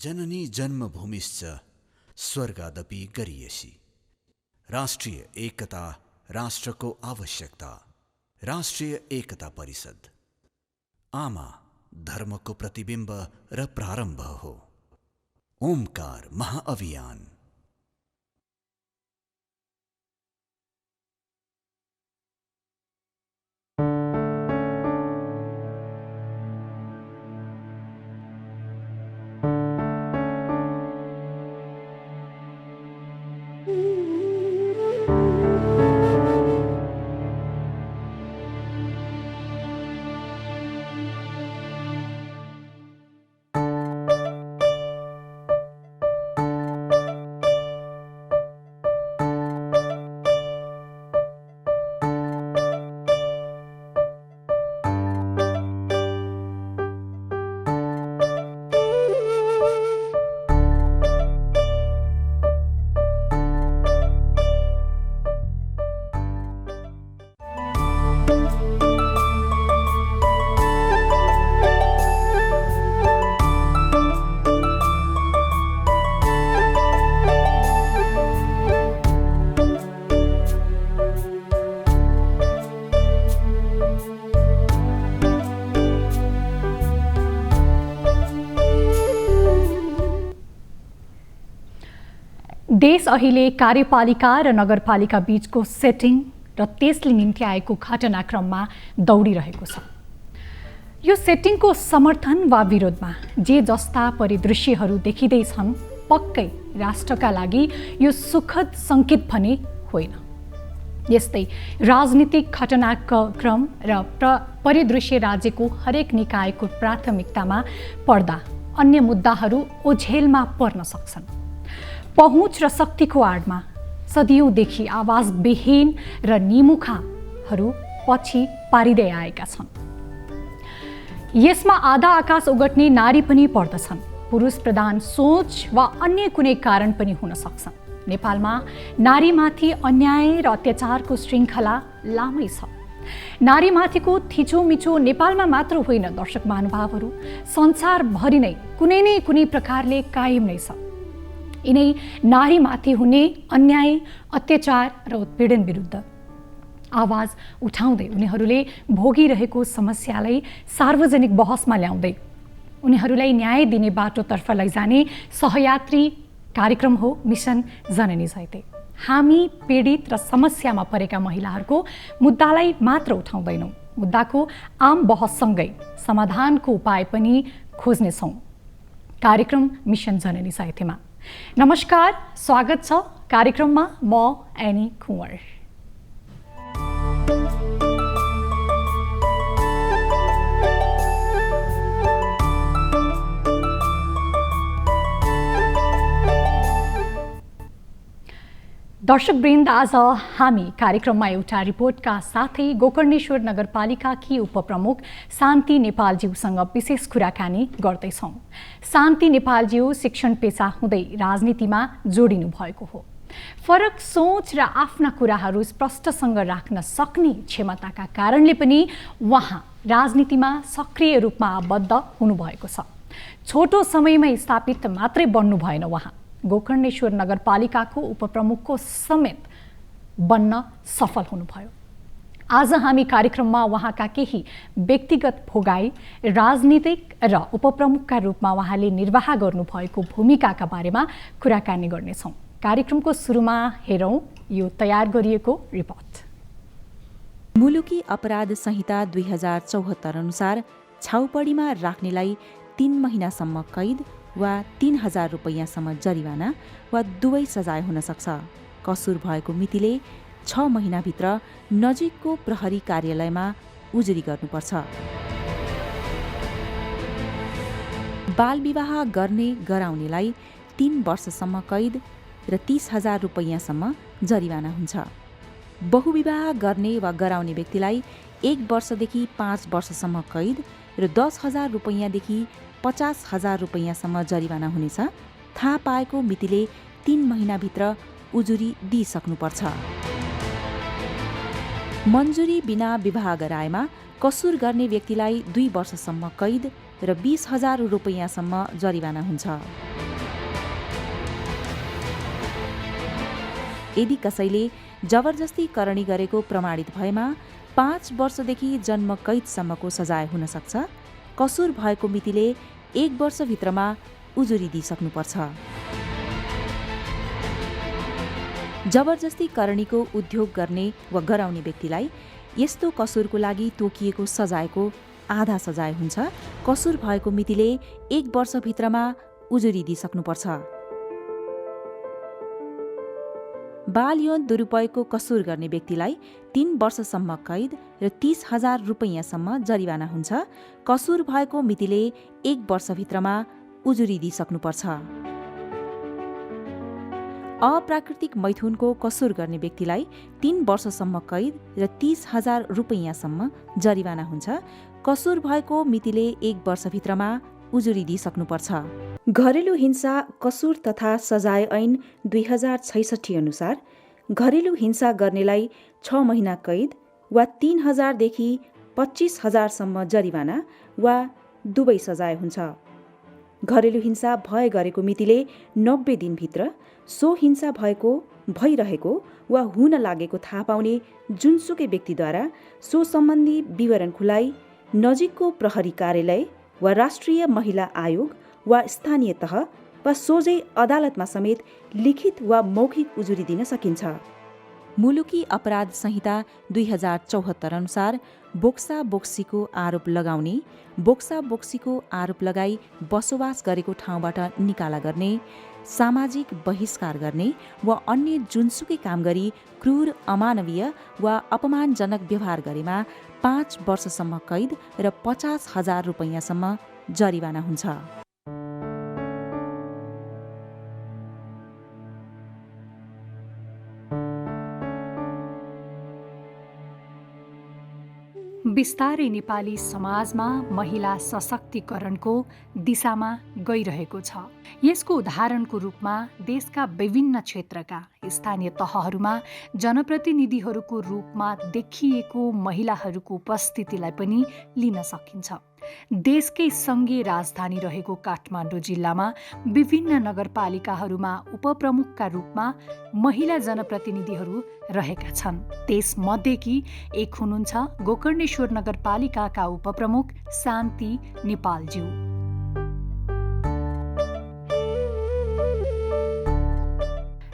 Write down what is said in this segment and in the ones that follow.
जननी जन्मभूमिश्च स्वर्गादपि गरीयसी। राष्ट्रिय एकता राष्ट्रको आवश्यकता। राष्ट्रिय एकता परिषद आमा धर्मको प्रतिबिम्ब र प्रारम्भ हो। ओमकार महाअभियान। देश अहिले कार्यपालिका र नगरपालिका बीचको सेटिङ र त्यसले निम्ति आएको घटनाक्रममा दौडिरहेको छ। यो सेटिङको समर्थन वा विरोधमा जे जस्ता परिदृश्यहरू देखिँदैछन्, पक्कै राष्ट्रका लागि यो सुखद सङ्केत भने होइन। यस्तै राजनीतिक घटनाक्रम र परिदृश्य राज्यको हरेक निकायको प्राथमिकतामा पर्दा अन्य मुद्दाहरू ओझेलमा पर्न सक्छन्। पहुँच र शक्तिको आडमा सदियौँदेखि आवाजविहीन र निमुखाहरू पछि पारिँदै आएका छन्। यसमा आधा आकाश ओगट्ने नारी पनि पर्दछन्। पुरुष प्रधान सोच वा अन्य कुनै कारण पनि हुन सक्छन्। नेपालमा नारीमाथि अन्याय र अत्याचारको श्रृङ्खला लामै छ। नारीमाथिको थिचोमिचो नेपालमा मात्र होइन दर्शक महानुभावहरू, संसारभरि नै कुनै प्रकारले कायम नै छ। यिनै नारीमाथि हुने अन्याय, अत्याचार र उत्पीडन विरुद्ध आवाज उठाउँदै उनीहरूले भोगिरहेको समस्यालाई सार्वजनिक बहसमा ल्याउँदै उनीहरूलाई न्याय दिने बाटोतर्फ लैजाने सहयात्री कार्यक्रम हो मिसन जननी जयते। हामी पीडित र समस्यामा परेका महिलाहरूको मुद्दालाई मात्र उठाउँदैनौँ, मुद्दाको आम बहससँगै समाधानको उपाय पनि खोज्नेछौँ कार्यक्रम मिसन जननी जयतेमा। नमस्कार, स्वागत छ कार्यक्रममा। म एनी कुँवर। दर्शकवृन्द, आज हामी कार्यक्रममा एउटा रिपोर्टका साथै गोकर्णेश्वर नगरपालिकाकी उपप्रमुख शान्ति नेपालज्यूसँग विशेष कुराकानी गर्दैछौँ। शान्ति नेपालज्यू शिक्षण पेशा हुँदै राजनीतिमा जोडिनु भएको हो। फरक सोच र आफ्ना कुराहरू स्पष्टसँग राख्न सक्ने क्षमताका कारणले पनि उहाँ राजनीतिमा सक्रिय रूपमा आबद्ध हुनुभएको छ। छोटो समयमै स्थापित मात्रै बन्नु भएन, उहाँ गोकर्णेश्वर नगरपालिकाको उपप्रमुखको समेत बन्न सफल हुनुभयो। आज हामी कार्यक्रममा उहाँका केही व्यक्तिगत भोगाई, राजनीतिक र उपप्रमुखका रूपमा उहाँले निर्वाह गर्नुभएको भूमिकाका बारेमा कुराकानी गर्नेछौँ। कार्यक्रमको सुरुमा हेरौँ यो तयार गरिएको रिपोर्ट। मुलुकी अपराध संहिता 2074 अनुसार छाउपडीमा राख्नेलाई 3 महिनासम्म कैद वा 3000 रुपैयाँसम्म जरिवाना वा दुवै सजाय हुन सक्छ। कसुर भएको मितिले 6 महिनाभित्र नजिकको प्रहरी कार्यालयमा उजुरी गर्नुपर्छ। बाल विवाह गर्ने गराउनेलाई 3 वर्षसम्म कैद र 30,000 रुपैयाँसम्म जरिवाना हुन्छ। बहुविवाह गर्ने वा गराउने व्यक्तिलाई 1 वर्षदेखि 5 वर्षसम्म कैद र 10,000 रुपैयाँदेखि 50,000 रुपैयाँसम्म जरिवाना हुनेछ। थाहा पाएको मितिले 3 महिनाभित्र उजुरी दिइसक्नुपर्छ। मन्जुरी बिना विवाह गराएमा कसुर गर्ने व्यक्तिलाई 2 वर्षसम्म कैद र 20,000 रुपैयाँसम्म जरिवाना हुन्छ। यदि कसैले जबरजस्ती करणी गरेको प्रमाणित भएमा 5 वर्षदेखि जन्म कैदसम्मको सजाय हुन सक्छ। कसुर भएको मितिले 1 वर्षभित्रमा उजुरी दिइसक्नुपर्छ। जबरजस्ती करणीको उद्योग गर्ने वा गराउने व्यक्तिलाई यस्तो कसुरको लागि तोकिएको सजायको आधा सजाय हुन्छ। कसुर भएको मितिले 1 वर्षभित्रमा उजुरी दिइसक्नुपर्छ। बाल यौन दुरुपयोगको कसुर गर्ने व्यक्तिलाई 3 वर्षसम्म कैद र 30,000 रुपैयाँसम्म जरिवाना हुन्छ। कसुर भएको मितिले 1 वर्षभित्रमा उजुरी दिइसक्नुपर्छ। अप्राकृतिक मैथुनको कसुर गर्ने व्यक्तिलाई 3 वर्षसम्म कैद र 30,000 रुपैयाँसम्म जरिवाना हुन्छ। कसुर भएको मितिले 1 वर्षभित्रमा उजुरी दिइसक्नुपर्छ। घरेलु हिंसा कसुर तथा सजाय ऐन 2066 अनुसार घरेलु हिंसा गर्नेलाई 6 महिना कैद वा 3,000 देखि 25,000सम्म जरिवाना वा दुवै सजाय हुन्छ। घरेलु हिंसा भए गरेको मितिले 90 दिनभित्र सो हिंसा भएको, भइरहेको वा हुन लागेको थाहा पाउने जुनसुकै व्यक्तिद्वारा सो सम्बन्धी विवरण खुलाई नजिकको प्रहरी कार्यालय वा राष्ट्रिय महिला आयोग वा स्थानीय तह वा सोझै अदालतमा समेत लिखित वा मौखिक उजुरी दिन सकिन्छ। मुलुकी अपराध संहिता 2074 अनुसार बोक्सा बोक्सीको आरोप लगाउने, बोक्सा बोक्सीको आरोप लगाई बसोबास गरेको ठाउँबाट निकाला गर्ने, सामाजिक बहिष्कार गर्ने वा अन्य जुनसुकै काम गरी क्रूर, अमानवीय वा अपमानजनक व्यवहार गरेमा 5 वर्षसम्म कैद र 50,000 रुपैयाँसम्म जरिवाना हुन्छ। बिस्तारै नेपाली समाजमा महिला सशक्तिकरणको दिशामा गइरहेको छ। यसको उदाहरणको रूपमा देशका विभिन्न क्षेत्रका स्थानीय तहहरूमा जनप्रतिनिधिहरूको रूपमा देखिएको महिलाहरूको उपस्थितिलाई पनि लिन सकिन्छ। देशकै सङ्घीय राजधानी रहेको काठमाडौँ जिल्लामा विभिन्न नगरपालिकाहरूमा उपप्रमुखका रूपमा महिला जनप्रतिनिधिहरू रहेका छन्। त्यसमध्येकी एक हुनुहुन्छ गोकर्णेश्वर नगरपालिकाका उपप्रमुख शान्ति नेपालज्यू।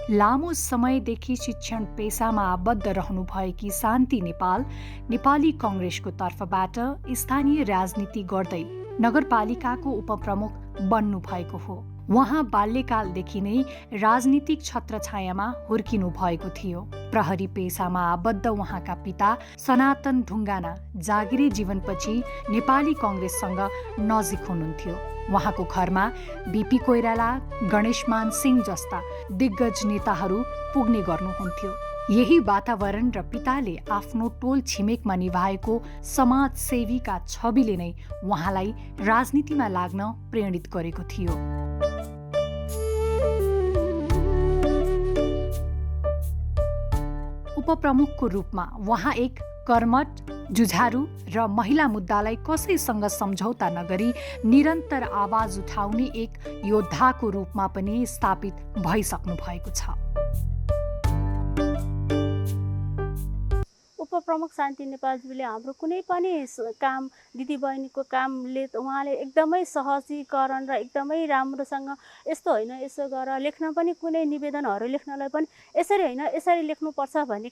लामो समयदेखि शिक्षण पेसामा आबद्ध रहनुभएकी शान्ति नेपाल नेपाली कङ्ग्रेसको तर्फबाट स्थानीय राजनीति गर्दै नगरपालिकाको उपप्रमुख बन्नुभएको हो। उहाँ बाल्यकालदेखि नै राजनीतिक छत्रछायामा हुर्किनु भएको थियो। प्रहरी पेसामा आबद्ध उहाँका पिता सनातन ढुङ्गाना जागिरे जीवनपछि नेपाली कङ्ग्रेससँग नजिक हुनुहुन्थ्यो। उहाँको घरमा बिपी कोइराला, गणेशमान सिंह जस्ता दिग्गज नेताहरू पुग्ने गर्नुहुन्थ्यो। यही वातावरण र पिताले आफ्नो टोल छिमेकमा निभाएको समाजसेवीका छविले नै उहाँलाई राजनीतिमा लाग्न प्रेरित गरेको थियो। उपप्रमुखको रूपमा उहाँ एक कर्मठ, जुझारु र महिला मुद्दालाई कसैसँग सम्झौता नगरी निरन्तर आवाज उठाउने एक योद्धाको रूपमा पनि स्थापित भइसक्नु भएको छ। उपप्रमुख शान्ति नेपालजीले हाम्रो कुनै पनि काम, दिदीबहिनीको कामले उहाँले एकदमै सहजीकरण र एकदमै राम्रोसँग यस्तो होइन यसो गर, लेख्न पनि कुनै निवेदनहरू लेख्नलाई पनि यसरी होइन यसरी लेख्नुपर्छ भन्ने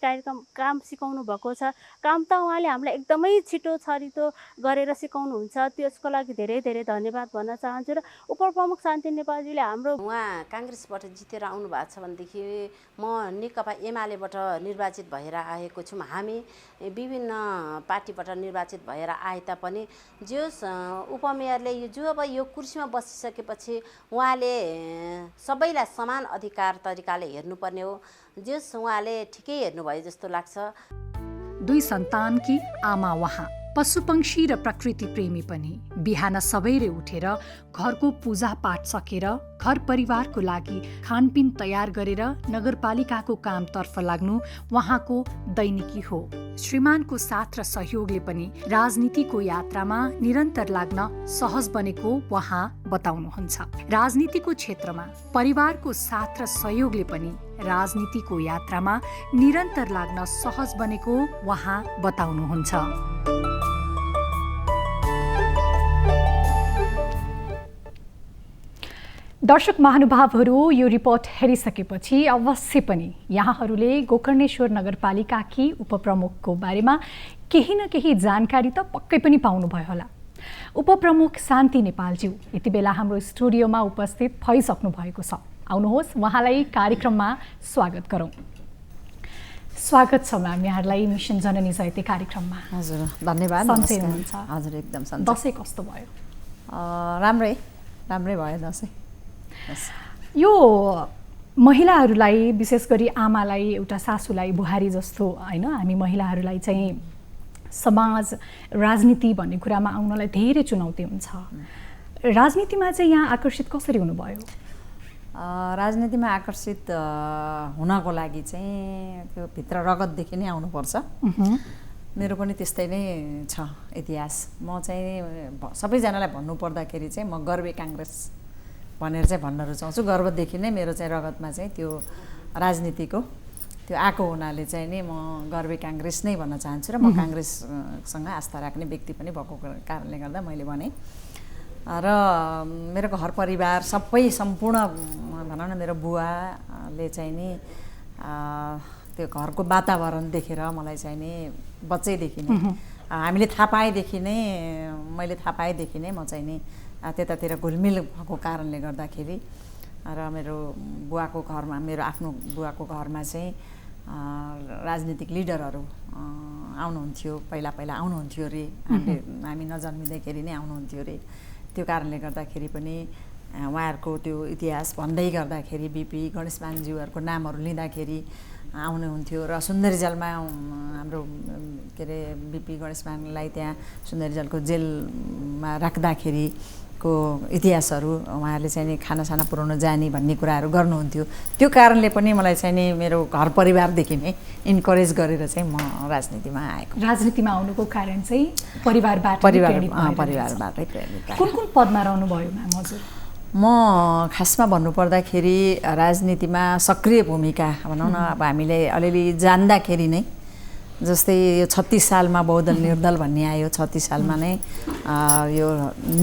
काम सिकाउनु भएको छ। काम त उहाँले हामीलाई एकदमै छिटो छरितो गरेर सिकाउनुहुन्छ। त्यसको लागि धेरै धेरै धन्यवाद भन्न चाहन्छु। र उपप्रमुख शान्ति नेपालजीले हाम्रो उहाँ काङ्ग्रेसबाट जितेर आउनु भएको छ भनेदेखि म नेकपा एमालेबाट निर्वाचित भएर आएको छु। हामी विभिन्न पार्टीबाट निर्वाचित भएर आए तापनि जस उपमेयरले अब यो कुर्सीमा बसिसकेपछि उहाँले सबैलाई समान अधिकार तरिकाले हेर्नुपर्ने हो। जस उहाँले ठिकै हेर्नुभयो जस्तो लाग्छ। 2 सन्तानकी आमा उहाँ पशुपक्षी र प्रकृति प्रेमी पनि बिहान सबैले उठेर घरको पूजापाठ सकेर घर परिवारको लागि खानपिन तयार गरेर नगरपालिकाको कामतर्फ लाग्नु उहाँको दैनिकी हो। श्रीमानको साथ र सहयोगले पनि राजनीतिको यात्रामा निरन्तर लाग्न सहज बनेको उहाँ बताउनुहुन्छ। राजनीतिको क्षेत्रमा परिवारको साथ र सहयोगले पनि राजनीतिको यात्रामा निरन्तर लाग्न सहज बनेको उहाँ बताउनुहुन्छ। दर्शक महानुभावहरू, यो रिपोर्ट हेरिसकेपछि अवश्य पनि यहाँहरूले गोकर्णेश्वर नगरपालिकाकी उपप्रमुखको बारेमा केही न केही जानकारी त पक्कै पनि पाउनुभयो होला। उपप्रमुख शान्ति नेपालज्यू यति बेला हाम्रो स्टुडियोमा उपस्थित भइसक्नु भएको छ। आउनुहोस् उहाँलाई कार्यक्रममा स्वागत गरौँ। स्वागत छ म्याम यहाँहरूलाई मिसन जननी जयते कार्यक्रममा। हजुर धन्यवाद। सन्चै हुनुहुन्छ? हजुर एकदम सन्चै। दसैँ कस्तो भयो? राम्रै भयो दसैँ। यो महिलाहरूलाई विशेष गरी आमालाई, एउटा सासूलाई बुहारी जस्तो होइन, हामी महिलाहरूलाई चाहिँ समाज राजनीति भन्ने कुरामा आउनलाई धेरै चुनौती हुन्छ। राजनीतिमा चाहिँ यहाँ आकर्षित कसरी हुनुभयो? राजनीतिमा आकर्षित हुनको लागि चाहिँ त्यो भित्र रगतदेखि नै आउनुपर्छ। मेरो पनि त्यस्तै नै छ इतिहास। म चाहिँ सबैजनालाई भन्नुपर्दाखेरि चाहिँ म गर्वे काङ्ग्रेस भनेर चाहिँ भन्न रुचाउँछु। गर्वदेखि नै मेरो चाहिँ रगतमा चाहिँ त्यो राजनीतिको त्यो आएको हुनाले चाहिँ नि म गर्वे काङ्ग्रेस नै भन्न चाहन्छु र म काङ्ग्रेससँग आस्था राख्ने व्यक्ति पनि भएको कारणले गर्दा मैले भने। र मेरो घर परिवार सबै सम्पूर्ण भनौँ न, मेरो बुवाले चाहिँ नि त्यो घरको वातावरण देखेर मलाई चाहिँ नि बच्चैदेखि नै मैले थाहा पाएदेखि नै म चाहिँ नि त्यतातिर घुलमिल भएको कारणले गर्दाखेरि र मेरो बुवाको घरमा, मेरो आफ्नो बुवाको घरमा चाहिँ राजनीतिक लिडरहरू आउनुहुन्थ्यो। पहिला आउनुहुन्थ्यो अरे, हामी नजन्मिँदाखेरि नै आउनुहुन्थ्यो अरे। त्यो कारणले गर्दाखेरि पनि उहाँहरूको त्यो इतिहास भन्दै गर्दाखेरि बिपी गणेशमानज्यूहरूको नामहरू लिँदाखेरि आउनुहुन्थ्यो। र सुन्दरीजलमा हाम्रो के अरे बिपी गणेशमानलाई त्यहाँ सुन्दरीजलको जेलमा राख्दाखेरि को इतिहासहरू उहाँहरूले चाहिँ नि खानासाना पुर्याउन जाने भन्ने कुराहरू गर्नुहुन्थ्यो। त्यो कारणले पनि मलाई चाहिँ नि मेरो घर परिवारदेखि नै इन्करेज गरेर चाहिँ म राजनीतिमा आएको। राजनीतिमा आउनुको कारण चाहिँ परिवारबाटै प्रेरित। कुन पदमा रहनुभयो म्याम हजुर? म खासमा भन्नुपर्दाखेरि राजनीतिमा सक्रिय भूमिका भनौँ न, अब हामीले अलिअलि जान्दाखेरि नै, जस्तै यो 36 सालमा बहुदल निर्दल भन्ने आयो। 36 सालमा नै यो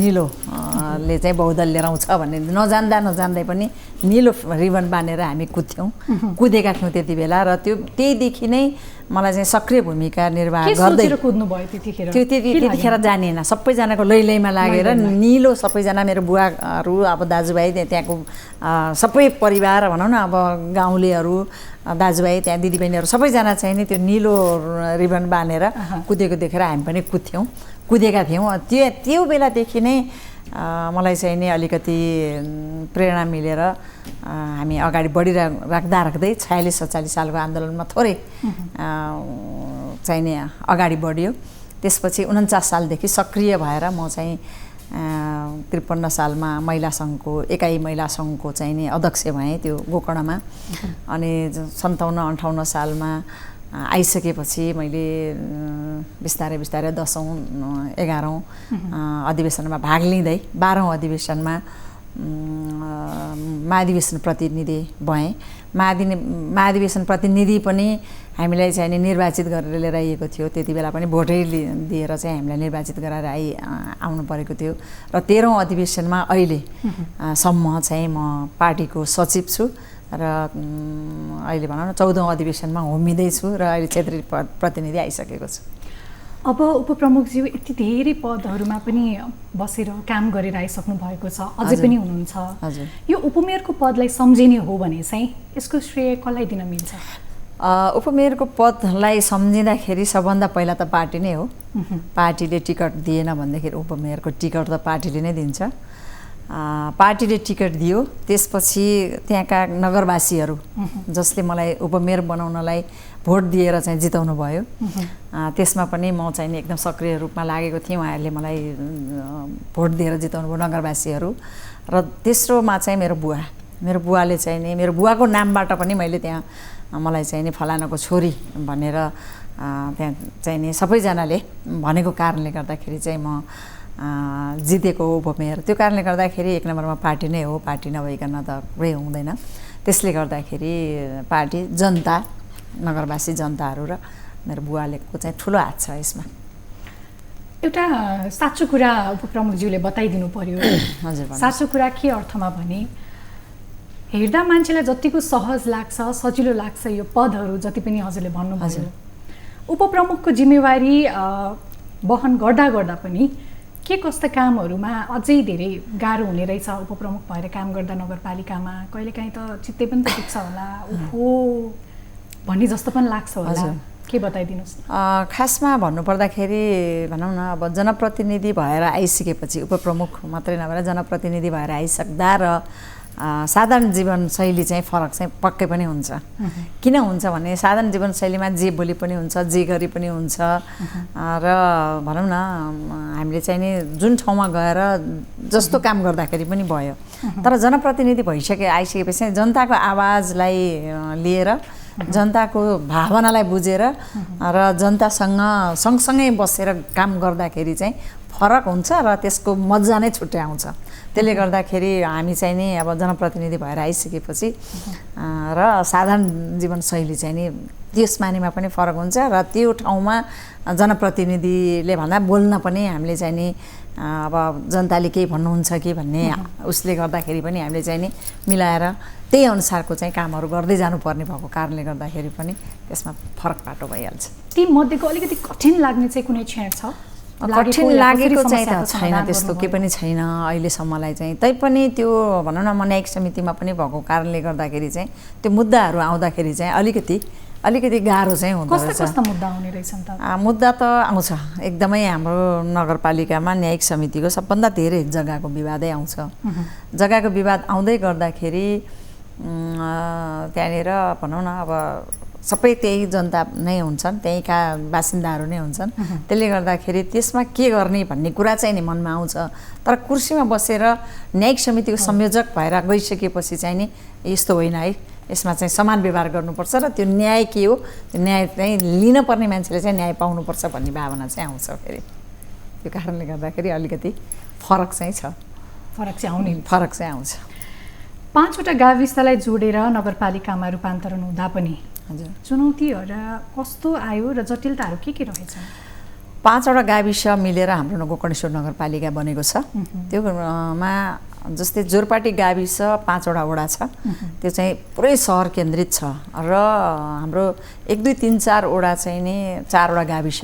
निलोले चाहिँ बहुदल लिएर आउँछ भन्ने नजान्दै पनि निलो रिबन बाँधेर हामी कुदेका थियौँ त्यति बेला। र त्यहीदेखि नै मलाई चाहिँ सक्रिय भूमिका निर्वाह गर्दै त्यतिखेर जानिएन। सबैजनाको लैलैमा लागेर निलो सबैजना मेरो बुवाहरू, अब दाजुभाइ, त्यहाँको सबै परिवार भनौँ न, अब गाउँलेहरू, दाजुभाइ, त्यहाँ दिदीबहिनीहरू सबैजना चाहिँ नि त्यो निलो रिबन बाँधेर कुदेको देखेर हामी पनि कुदेका थियौँ। त्यो बेलादेखि नै मलाई चाहिँ नि अलिकति प्रेरणा मिलेर हामी अगाडि राख्दै 46-47 सालको आन्दोलनमा थोरै चाहिँ नि अगाडि बढ्यो। त्यसपछि 49 सालदेखि सक्रिय भएर म चाहिँ 53 सालमा महिला सङ्घको एकाइ महिला सङ्घको चाहिँ नि अध्यक्ष भएँ त्यो गोकर्णमा। अनि 57-58 सालमा आइसकेपछि मैले बिस्तारै 10औँ 11औँ अधिवेशनमा भाग लिँदै 12औँ अधिवेशनमा महाधिवेशन प्रतिनिधि भएँ। महाधिवेशन प्रतिनिधि पनि हामीलाई चाहिँ नि निर्वाचित गरेर लिएर आइएको थियो। त्यति बेला पनि भोटै दिएर चाहिँ हामीलाई निर्वाचित गराएर आउनु परेको थियो। र 13औँ अधिवेशनमा अहिलेसम्म चाहिँ म पार्टीको सचिव छु र अहिले भनौँ न 14औँ अधिवेशनमा होमिँदैछु र अहिले क्षेत्रीय प्रतिनिधि आइसकेको छु। अब उपप्रमुखज्यू यति धेरै पदहरूमा पनि बसेर काम गरेर आइसक्नु भएको छ, अझै पनि हुनुहुन्छ। हजुर, यो उपमेयरको पदलाई सम्झिने हो भने चाहिँ यसको श्रेय कसलाई दिन मिल्छ? उपमेयरको पदलाई सम्झिँदाखेरि सबभन्दा पहिला त पार्टी नै हो। पार्टीले टिकट दिएन भनेदेखि उपमेयरको टिकट त पार्टीले नै दिन्छ। पार्टीले टिकट दियो, त्यसपछि त्यहाँका नगरवासीहरू जसले मलाई उपमेयर बनाउनलाई भोट दिएर चाहिँ जिताउनु भयो। त्यसमा पनि म चाहिँ नि एकदम सक्रिय रूपमा लागेको थिएँ। उहाँहरूले मलाई भोट दिएर जिताउनु भयो नगरवासीहरू। र तेस्रोमा चाहिँ मेरो बुवाले चाहिँ नि मेरो बुवाको नामबाट पनि मैले त्यहाँ मलाई चाहिँ नि फलानाको छोरी भनेर त्यहाँ चाहिँ नि सबैजनाले भनेको कारणले गर्दाखेरि चाहिँ म जितेको हो उपमेयर। त्यो कारणले गर्दाखेरि एक नम्बरमा पार्टी नै हो, पार्टी नभइकन त कुरै हुँदैन। त्यसले गर्दाखेरि पार्टी, जनता, नगरवासी जनताहरू र मेरो बुवालेको चाहिँ ठुलो हात छ यसमा। एउटा साँचो कुरा उपप्रमुखज्यूले बताइदिनु पर्यो। हजुर, साँचो कुरा के अर्थमा भने हेर्दा मान्छेलाई जतिको सहज लाग्छ, सजिलो लाग्छ यो पदहरू जति पनि हजुरले भन्नुभयो, उपप्रमुखको जिम्मेवारी वहन गर्दा गर्दा पनि के कस्ता कामहरूमा अझै धेरै गाह्रो हुने रहेछ उपप्रमुख भएर काम गर्दा नगरपालिकामा? कहिलेकाहीँ त चित्तै पनि त दुख्छ होला, ओहो भन्ने जस्तो पनि लाग्छ होला, के बताइदिनुहोस् न। खासमा भन्नुपर्दाखेरि भनौँ न, अब जनप्रतिनिधि भएर आइसकेपछि उपप्रमुख मात्रै नभएर जनप्रतिनिधि भएर आइसक्दा र साधारण जीवनशैली चाहिँ फरक चाहिँ पक्कै पनि हुन्छ। किन हुन्छ भने साधारण जीवनशैलीमा जे बोली पनि हुन्छ, जे गरी पनि हुन्छ र भनौँ न हामीले चाहिँ नि जुन ठाउँमा गएर जस्तो काम गर्दाखेरि पनि भयो। तर जनप्रतिनिधि आइसकेपछि जनताको आवाजलाई लिएर, जनताको भावनालाई बुझेर र जनतासँग सँगसँगै बसेर काम गर्दाखेरि चाहिँ फरक हुन्छ र त्यसको मजा नै छुट्टै आउँछ। त्यसले गर्दाखेरि हामी चाहिँ नि अब जनप्रतिनिधि भएर आइसकेपछि र साधारण जीवनशैली चाहिँ नि त्यस मानेमा पनि फरक हुन्छ र त्यो ठाउँमा जनप्रतिनिधिले भन्दा बोल्न पनि हामीले चाहिँ नि अब जनताले केही भन्नुहुन्छ कि भन्ने उसले गर्दाखेरि पनि हामीले चाहिँ नि मिलाएर त्यही अनुसारको चाहिँ कामहरू गर्दै जानुपर्ने भएको कारणले गर्दाखेरि पनि त्यसमा फरक बाटो भइहाल्छ। ती मध्येको अलिकति कठिन लाग्ने चाहिँ कुनै क्षण छ? कठिन लागेको चाहिँ त छैन, त्यस्तो केही पनि छैन अहिलेसम्मलाई चाहिँ। तैपनि त्यो भनौँ न म न्यायिक समितिमा पनि भएको कारणले गर्दाखेरि चाहिँ त्यो मुद्दाहरू आउँदाखेरि चाहिँ अलिकति गाह्रो चाहिँ हुँदो रहेछ। कस्ता मुद्दा आउने रहेछन् त? मुद्दा त आउँछ एकदमै। हाम्रो नगरपालिकामा न्यायिक समितिको सबभन्दा धेरै जग्गाको विवादै आउँछ। जग्गाको विवाद आउँदै गर्दाखेरि त्यहाँनिर भनौँ न अब सबै त्यही जनता नै हुन्छन्, त्यहीँका बासिन्दाहरू नै हुन्छन्। त्यसले गर्दाखेरि त्यसमा के गर्ने भन्ने कुरा चाहिँ नि मनमा आउँछ। तर कुर्सीमा बसेर न्यायिक समितिको संयोजक भएर गइसकेपछि चाहिँ नि यस्तो होइन है, यसमा चाहिँ समान व्यवहार गर्नुपर्छ र त्यो न्याय के हो, त्यो न्याय चाहिँ लिन पर्ने मान्छेले चाहिँ न्याय पाउनुपर्छ भन्ने भावना चाहिँ आउँछ। फेरि त्यो कारणले गर्दाखेरि अलिकति फरक चाहिँ छ, फरक चाहिँ आउँछ। 5वटा गाविसलाई जोडेर नगरपालिकामा रूपान्तरण हुँदा पनि चुनौतीहरू कस्तो आयो र जटिलताहरू के रहेछ? 5वटा गाविस मिलेर हाम्रो गोकर्णेश्वर नगरपालिका बनेको छ। त्योमा जस्तै जोरपाटी गाविस 5वटा वडा छ, त्यो चाहिँ पुरै सहर केन्द्रित छ र हाम्रो 1, 2, 3, 4 वडा चाहिँ नि 4वटा गाविस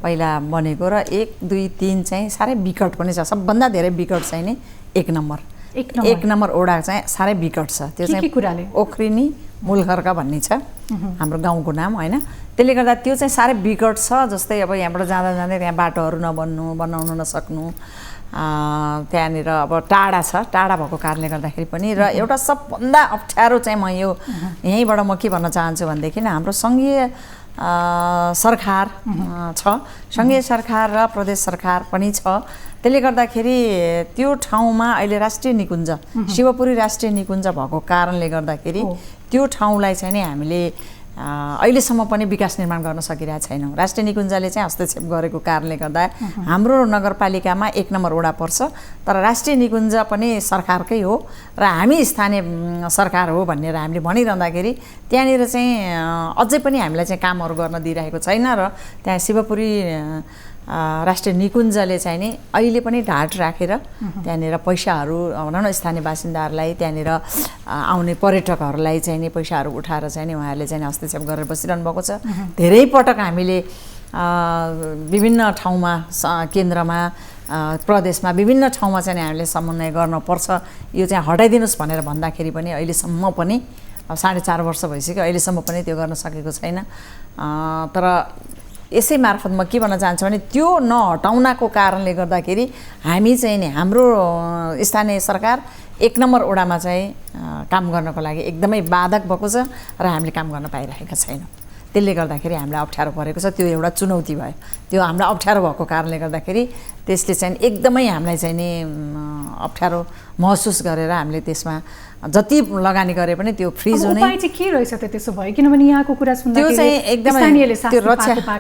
पहिला बनेको र 1, 2, 3 चाहिँ साह्रै विकट पनि छ। सबभन्दा धेरै विकट चाहिँ नि 1 नम्बर वडा चाहिँ साह्रै विकट छ। त्यो चाहिँ ओख्रिनी मूलखर्का भन्ने छ हाम्रो गाउँको नाम होइन। त्यसले गर्दा त्यो चाहिँ साह्रै विकट छ। जस्तै अब यहाँबाट जाँदा त्यहाँ बाटोहरू बनाउन नसक्नु, त्यहाँनिर अब टाढा छ, टाढा भएको कारणले गर्दाखेरि पनि। र एउटा सबभन्दा अप्ठ्यारो चाहिँ म यहीँबाट म के भन्न चाहन्छु भनेदेखि हाम्रो सङ्घीय सरकार छ, सङ्घीय सरकार र प्रदेश सरकार पनि छ। त्यसले गर्दाखेरि त्यो ठाउँमा अहिले राष्ट्रिय निकुञ्ज शिवपुरी राष्ट्रिय निकुञ्ज भएको कारणले गर्दाखेरि त्यो ठाउँलाई चाहिँ नि हामीले अहिलेसम्म पनि विकास निर्माण गर्न सकिरहेको छैनौँ। राष्ट्रिय निकुञ्जले चाहिँ हस्तक्षेप गरेको कारणले गर्दा हाम्रो नगरपालिकामा 1 नम्बर वडा पर्छ, तर राष्ट्रिय निकुञ्ज पनि सरकारकै हो र हामी स्थानीय सरकार हो भनेर हामीले भनिरहँदाखेरि त्यहाँनिर चाहिँ अझै पनि हामीलाई चाहिँ कामहरू गर्न दिइरहेको छैन र त्यहाँ शिवपुरी राष्ट्रिय निकुञ्जले चाहिँ नि अहिले पनि ढाड राखेर त्यहाँनिर पैसाहरू भनौँ न स्थानीय बासिन्दाहरूलाई, त्यहाँनिर आउने पर्यटकहरूलाई चाहिँ नि पैसाहरू उठाएर चाहिँ नि उहाँहरूले चाहिँ हस्तक्षेप गरेर बसिरहनु भएको छ। धेरै पटक हामीले विभिन्न ठाउँमा, केन्द्रमा, प्रदेशमा विभिन्न ठाउँमा चाहिँ हामीले समन्वय गर्नुपर्छ, यो चाहिँ हटाइदिनुहोस् भनेर भन्दाखेरि पनि अहिलेसम्म पनि 4.5 वर्ष भइसक्यो, अहिलेसम्म पनि त्यो गर्न सकेको छैन। तर यसै मार्फत म के भन्न चाहन्छु भने त्यो नहटाउनको कारणले गर्दाखेरि हामी चाहिँ नि हाम्रो स्थानीय सरकार 1 नम्बर वडामा चाहिँ काम गर्नको लागि एकदमै बाधक भएको छ र हामीले काम गर्न पाइरहेका छैनौँ। त्यसले गर्दाखेरि हामीलाई अप्ठ्यारो परेको छ। त्यो एउटा चुनौती भयो। त्यो हामीलाई अप्ठ्यारो भएको कारणले गर्दाखेरि त्यसले चाहिँ एकदमै हामीलाई चाहिँ नि अप्ठ्यारो महसुस गरेर हामीले त्यसमा जति लगानी गरे पनि त्यो फ्रिज हुने उपाय चाहिँ के रहेछ त त्यसो भयो? किनभने यहाँको कुरा सुन्दा त्यो चाहिँ एकदमै त्यो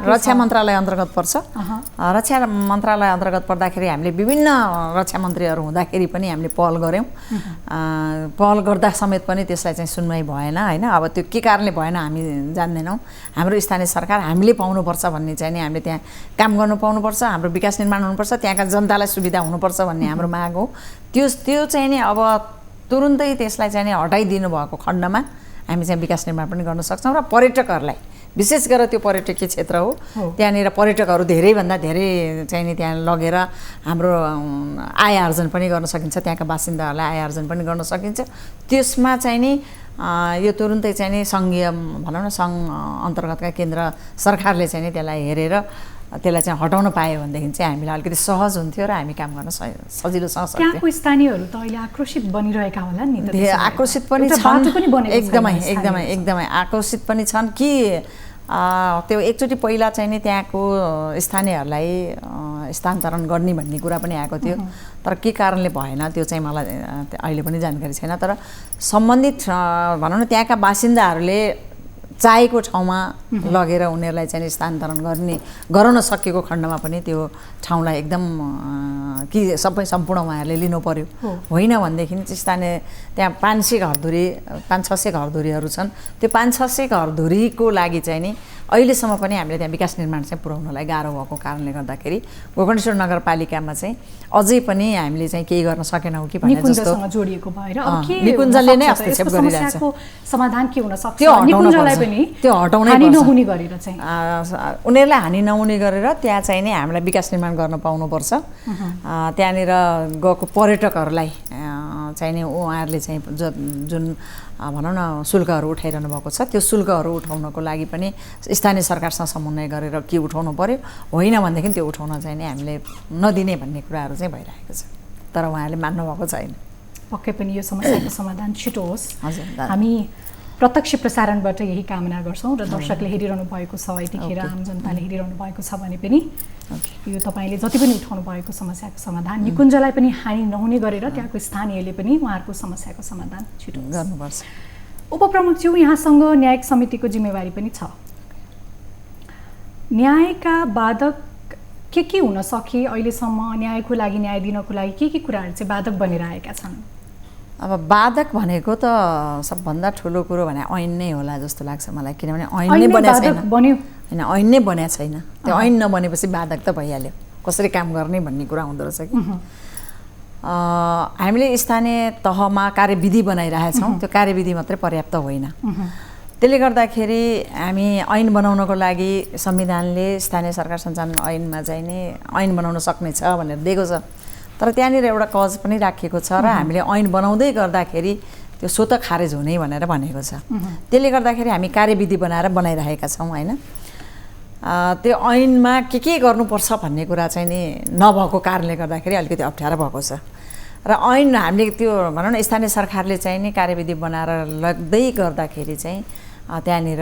रक्षा मन्त्रालय अन्तर्गत पर्छ। रक्षा मन्त्रालय अन्तर्गत पर्दाखेरि हामीले विभिन्न रक्षा मन्त्रीहरू हुँदाखेरि पनि हामीले पहल गऱ्यौँ। पहल गर्दा समेत पनि त्यसलाई चाहिँ सुनवाई भएन होइन। अब त्यो के कारणले भएन हामी जान्दैनौँ। हाम्रो स्थानीय सरकार हामीले पाउनुपर्छ भन्ने चाहिँ नि हामीले त्यहाँ काम गर्नु पाउनुपर्छ, हाम्रो विकास निर्माण हुनुपर्छ, त्यहाँका जनतालाई सुविधा हुनुपर्छ भन्ने हाम्रो माग हो। त्यो चाहिँ नि अब तुरुन्तै त्यसलाई चाहिँ नि हटाइदिनु भएको खण्डमा हामी चाहिँ विकास निर्माण पनि गर्न सक्छौँ। र पर्यटकहरूलाई विशेष गरेर त्यो पर्यटकीय क्षेत्र हो, त्यहाँनिर पर्यटकहरू धेरैभन्दा धेरै चाहिँ नि त्यहाँ लगेर हाम्रो आय आर्जन पनि गर्न सकिन्छ, त्यहाँका बासिन्दाहरूलाई आय आर्जन पनि गर्न सकिन्छ। त्यसमा चाहिँ नि यो तुरुन्तै चाहिँ नि सङ्घीय भनौँ न सङ्घ अन्तर्गतका केन्द्र सरकारले चाहिँ नि त्यसलाई हेरेर त्यसलाई चाहिँ हटाउन पायो भनेदेखि चाहिँ हामीलाई अलिकति सहज हुन्थ्यो र हामी काम गर्न सजिलोसँग सक्थ्यौँ। त्यहाँको स्थानीयहरू त अहिले आक्रोशित बनिरहेका होला नि त? आक्रोशित पनि छन्, एकदमै आक्रोशित पनि छन् कि त्यो एकचोटि पहिला चाहिँ नि त्यहाँको स्थानीयहरूलाई स्थानान्तरण गर्ने भन्ने कुरा पनि आएको थियो। तर के कारणले भएन त्यो चाहिँ मलाई अहिले पनि जानकारी छैन। तर सम्बन्धित भनौँ न त्यहाँका बासिन्दाहरूले चाहेको ठाउँमा लगेर उनीहरूलाई चाहिँ स्थानान्तरण गराउन सकेको खण्डमा पनि त्यो ठाउँलाई एकदम कि सबै सम्पूर्ण उहाँहरूले लिनु पर्यो। होइन भनेदेखि स्थानीय त्यहाँ 500 घरधुरी 500-600 घरधुरीहरू छन्। त्यो 500-600 घरधुरीको लागि चाहिँ नि अहिलेसम्म पनि हामीले त्यहाँ विकास निर्माण चाहिँ पुर्याउनलाई गाह्रो भएको कारणले गर्दाखेरि गोकर्णेश्वर नगरपालिकामा चाहिँ अझै पनि हामीले चाहिँ केही गर्न सकेनौँ कि भन्ने जस्तो जोडिएको भएर निकुञ्जले नै हस्तक्षेप गरिरहेछ। समाधान के हुन सक्छ? निकुञ्जलाई पनि त्यो हटाउनै हानि नहुने गरेर चाहिँ उनीहरूलाई हानि नहुने गरेर त्यहाँ चाहिँ नि हामीलाई विकास निर्माण गर्न पाउनुपर्छ। त्यहाँनिर गएको पर्यटकहरूलाई चाहिँ नि उहाँहरूले चाहिँ जुन भनौँ न शुल्कहरू उठाइरहनु भएको छ त्यो शुल्कहरू उठाउनको लागि पनि स्थानीय सरकारसँग समन्वय गरेर के उठाउनु पर्यो। होइन भनेदेखि त्यो उठाउन चाहिँ नि हामीले नदिने भन्ने कुराहरू चाहिँ भइरहेको छ। तर उहाँहरूले मान्नुभएको छैन। पक्कै पनि यो समस्याको समाधान छिटो होस्। हजुर, हामी प्रत्यक्ष प्रसारणबाट यही कामना गर्छौँ र दर्शकले हेरिरहनु भएको छ, यतिखेर आम जनताले हेरिरहनु भएको छ भने पनि यो तपाईँले जति पनि उठाउनु भएको समस्याको समाधान निकुञ्जलाई पनि हानि नहुने गरेर त्यहाँको स्थानीयले पनि उहाँहरूको समस्याको समाधान छिटो गर्नुपर्छ। उपप्रमुखज्यू, यहाँसँग न्यायिक समितिको जिम्मेवारी पनि छ। न्यायका बाधक के हुन सके अहिलेसम्म न्यायको लागि, न्याय दिनको लागि के कुराहरू चाहिँ बाधक बनिरहेका छन्? अब बाधक भनेको त सबभन्दा ठुलो कुरो भने ऐन नै होला जस्तो लाग्छ मलाई। किनभने ऐन नै बनेको छैन। होइन, ऐन नै बनेको छैन। त्यो ऐन नबनेपछि बाधक त भइहाल्यो। कसरी काम गर्ने भन्ने कुरा हुँदो रहेछ कि हामीले स्थानीय तहमा कार्यविधि बनाइरहेछौँ। त्यो कार्यविधि मात्रै पर्याप्त होइन। त्यसले गर्दाखेरि हामी ऐन बनाउनको लागि संविधानले स्थानीय सरकार सञ्चालन ऐनमा चाहिँ नि ऐन बनाउन सक्ने छ भनेर दिएको छ। तर त्यहाँनिर एउटा कज पनि राखिएको छ र हामीले ऐन बनाउँदै गर्दाखेरि त्यो स्वतः खारेज हुने भनेर भनेको छ। त्यसले गर्दाखेरि हामी कार्यविधि बनाइरहेका छौँ होइन। त्यो ऐनमा के गर्नुपर्छ भन्ने कुरा चाहिँ नि नभएको कारणले गर्दाखेरि अलिकति अप्ठ्यारो भएको छ। र ऐन हामीले त्यो भनौँ न स्थानीय सरकारले चाहिँ नि कार्यविधि बनाएर लाग्दै गर्दाखेरि चाहिँ त्यहाँनिर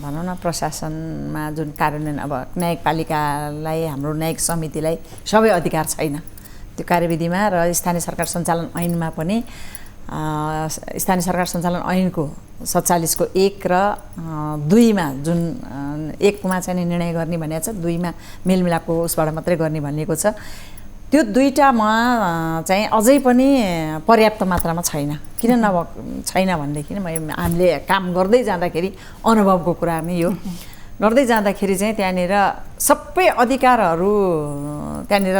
भनौँ न प्रशासनमा जुन कार्यान्वयन अब न्यायपालिकालाई हाम्रो न्यायिक समितिलाई सबै अधिकार छैन त्यो कार्यविधिमा। र स्थानीय सरकार सञ्चालन ऐनमा पनि स्थानीय सरकार सञ्चालन ऐनको 47को 1 र 2मा जुन 1मा चाहिँ निर्णय गर्ने भनेको छ, 2मा मेलमिलापको उसबाट मात्रै गर्ने भनिएको छ। त्यो दुईटामा चाहिँ अझै पनि पर्याप्त मात्रामा छैन। किन छैन भनेदेखि हामीले काम गर्दै जाँदाखेरि अनुभवको कुरा नै यो गर्दै जाँदाखेरि चाहिँ त्यहाँनिर सबै अधिकारहरू त्यहाँनिर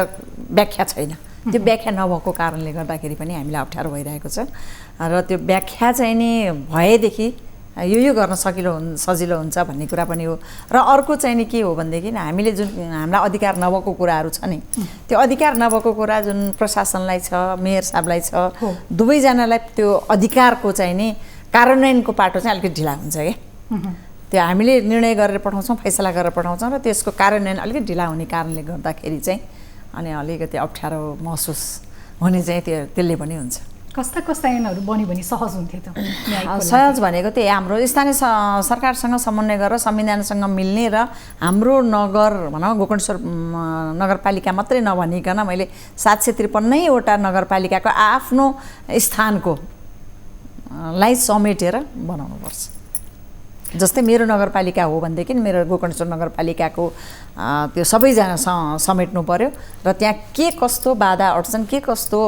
व्याख्या छैन। त्यो व्याख्या नभएको कारणले गर्दाखेरि पनि हामीलाई अप्ठ्यारो भइरहेको छ। र त्यो व्याख्या चाहिँ नि भएदेखि यो गर्न सजिलो हुन्छ भन्ने कुरा पनि हो। र अर्को चाहिँ नि के हो भनेदेखि हामीले जुन हामीलाई अधिकार नभएको कुराहरू छ नि त्यो अधिकार नभएको कुरा जुन प्रशासनलाई छ, मेयर साहबलाई छ, दुवैजनालाई त्यो अधिकारको चाहिँ नि कार्यान्वयनको पाटो चाहिँ अलिकति ढिला हुन्छ क्या। त्यो हामीले निर्णय गरेर पठाउँछौँ, फैसला गरेर पठाउँछौँ र त्यसको कार्यान्वयन अलिकति ढिला हुने कारणले गर्दाखेरि चाहिँ अनि अलिकति अप्ठ्यारो महसुस हुने चाहिँ त्यसले पनि हुन्छ। कस्ता कस्ता ऐनहरू बन्यो भने सहज हुन्थ्यो त न्यायको लागि? सहज भनेको त्यही हाम्रो स्थानीय सरकारसँग समन्वय गरेर संविधानसँग मिल्ने र हाम्रो नगर भनौँ गोकर्णेश्वर नगरपालिका मात्रै नभनिकन मैले 753वटा नगरपालिकाको आफ्नो स्थानको लाई समेटेर बनाउनुपर्छ। जस्तै मेरो नगरपालिका हो भनेदेखि मेरो गोकर्णेश्वर नगरपालिकाको त्यो सबैजना समेट्नु पर्यो र त्यहाँ के कस्तो बाधा अड्चन के कस्तो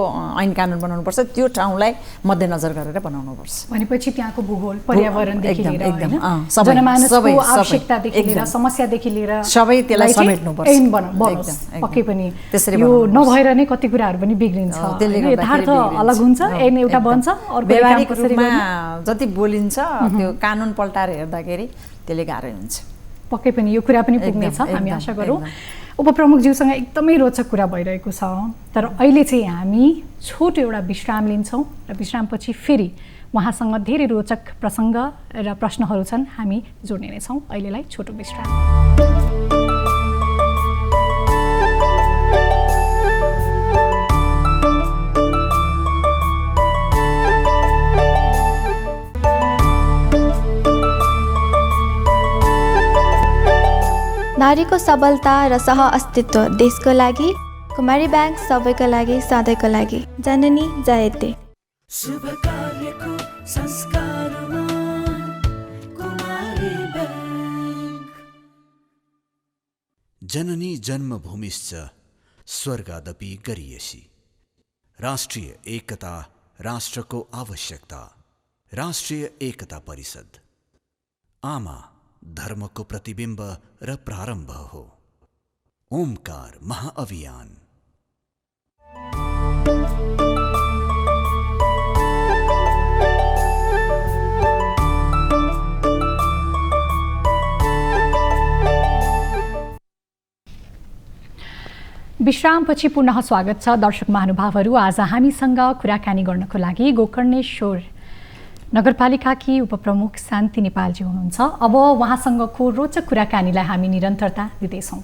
ऐन कानुन बनाउनुपर्छ त्यो ठाउँलाई मध्यनजर गरेर बनाउनुपर्छ। भनेपछि त्यहाँको भूगोल पर्यावरणदेखि लिएर एकदम, हैन सबै, जनमानसको सबै, आवश्यकतादेखि लिएर एकदम। समस्यादेखि लिएर सबै त्यसलाई समेट्नुपर्छ। ऐन बनोस् एकदम, पक्कै पनि त्यसरी यो बनाउनुपर्छ। नभएर नै कति कुराहरू पनि बिग्रिन्छ त्यसले हैन? यथार्थ अलग हुन्छ ऐन एउटा बन्छ अर्को व्यवहारिक काम कसरी रूपमा गर्ने? जति बोलिन्छ त्यो कानुन पल्टाएर हेर्दाखेरि त्यसले गाह्रो हुन्छ। पक्कै पनि यो कुरा पनि पुग्नेछ एकदम, हामी एकदम, आशा गरौँ। एकदम। उपप्रमुखज्यूसँग एकदमै रोचक कुरा भइरहेको छ तर अहिले चाहिँ हामी छोटो एउटा विश्राम लिन्छौँ र विश्रामपछि फेरि उहाँसँग धेरै रोचक प्रसङ्ग र प्रश्नहरू छन् हामी जोड्ने नै छौँ। अहिलेलाई छोटो विश्राम। नारीको सबलता र सह अस्तित्व देशको लागि, कुमारी ब्याङ्क सबैको लागि, सधैँको लागि। जननी जयते। शुभ कार्यको संस्कारमा कुमारी ब्याङ्क। जननी जन्मभूमिश्च स्वर्गादपि गरीयसी। राष्ट्रिय एकता राष्ट्रको आवश्यकता। राष्ट्रिय एकता परिषद। आमा धर्मको प्रतिबिम्ब र प्रारम्भ हो। ओमकार महाअभियान। विश्रामपछि पुनः स्वागत छ दर्शक महानुभावहरू। आज हामीसँग कुराकानी गर्नको लागि गोकर्णेश्वर नगरपालिकाकी उपप्रमुख शान्ति नेपालजी हुनुहुन्छ। अब उहाँसँगको रोचक कुराकानीलाई हामी निरन्तरता दिँदैछौँ।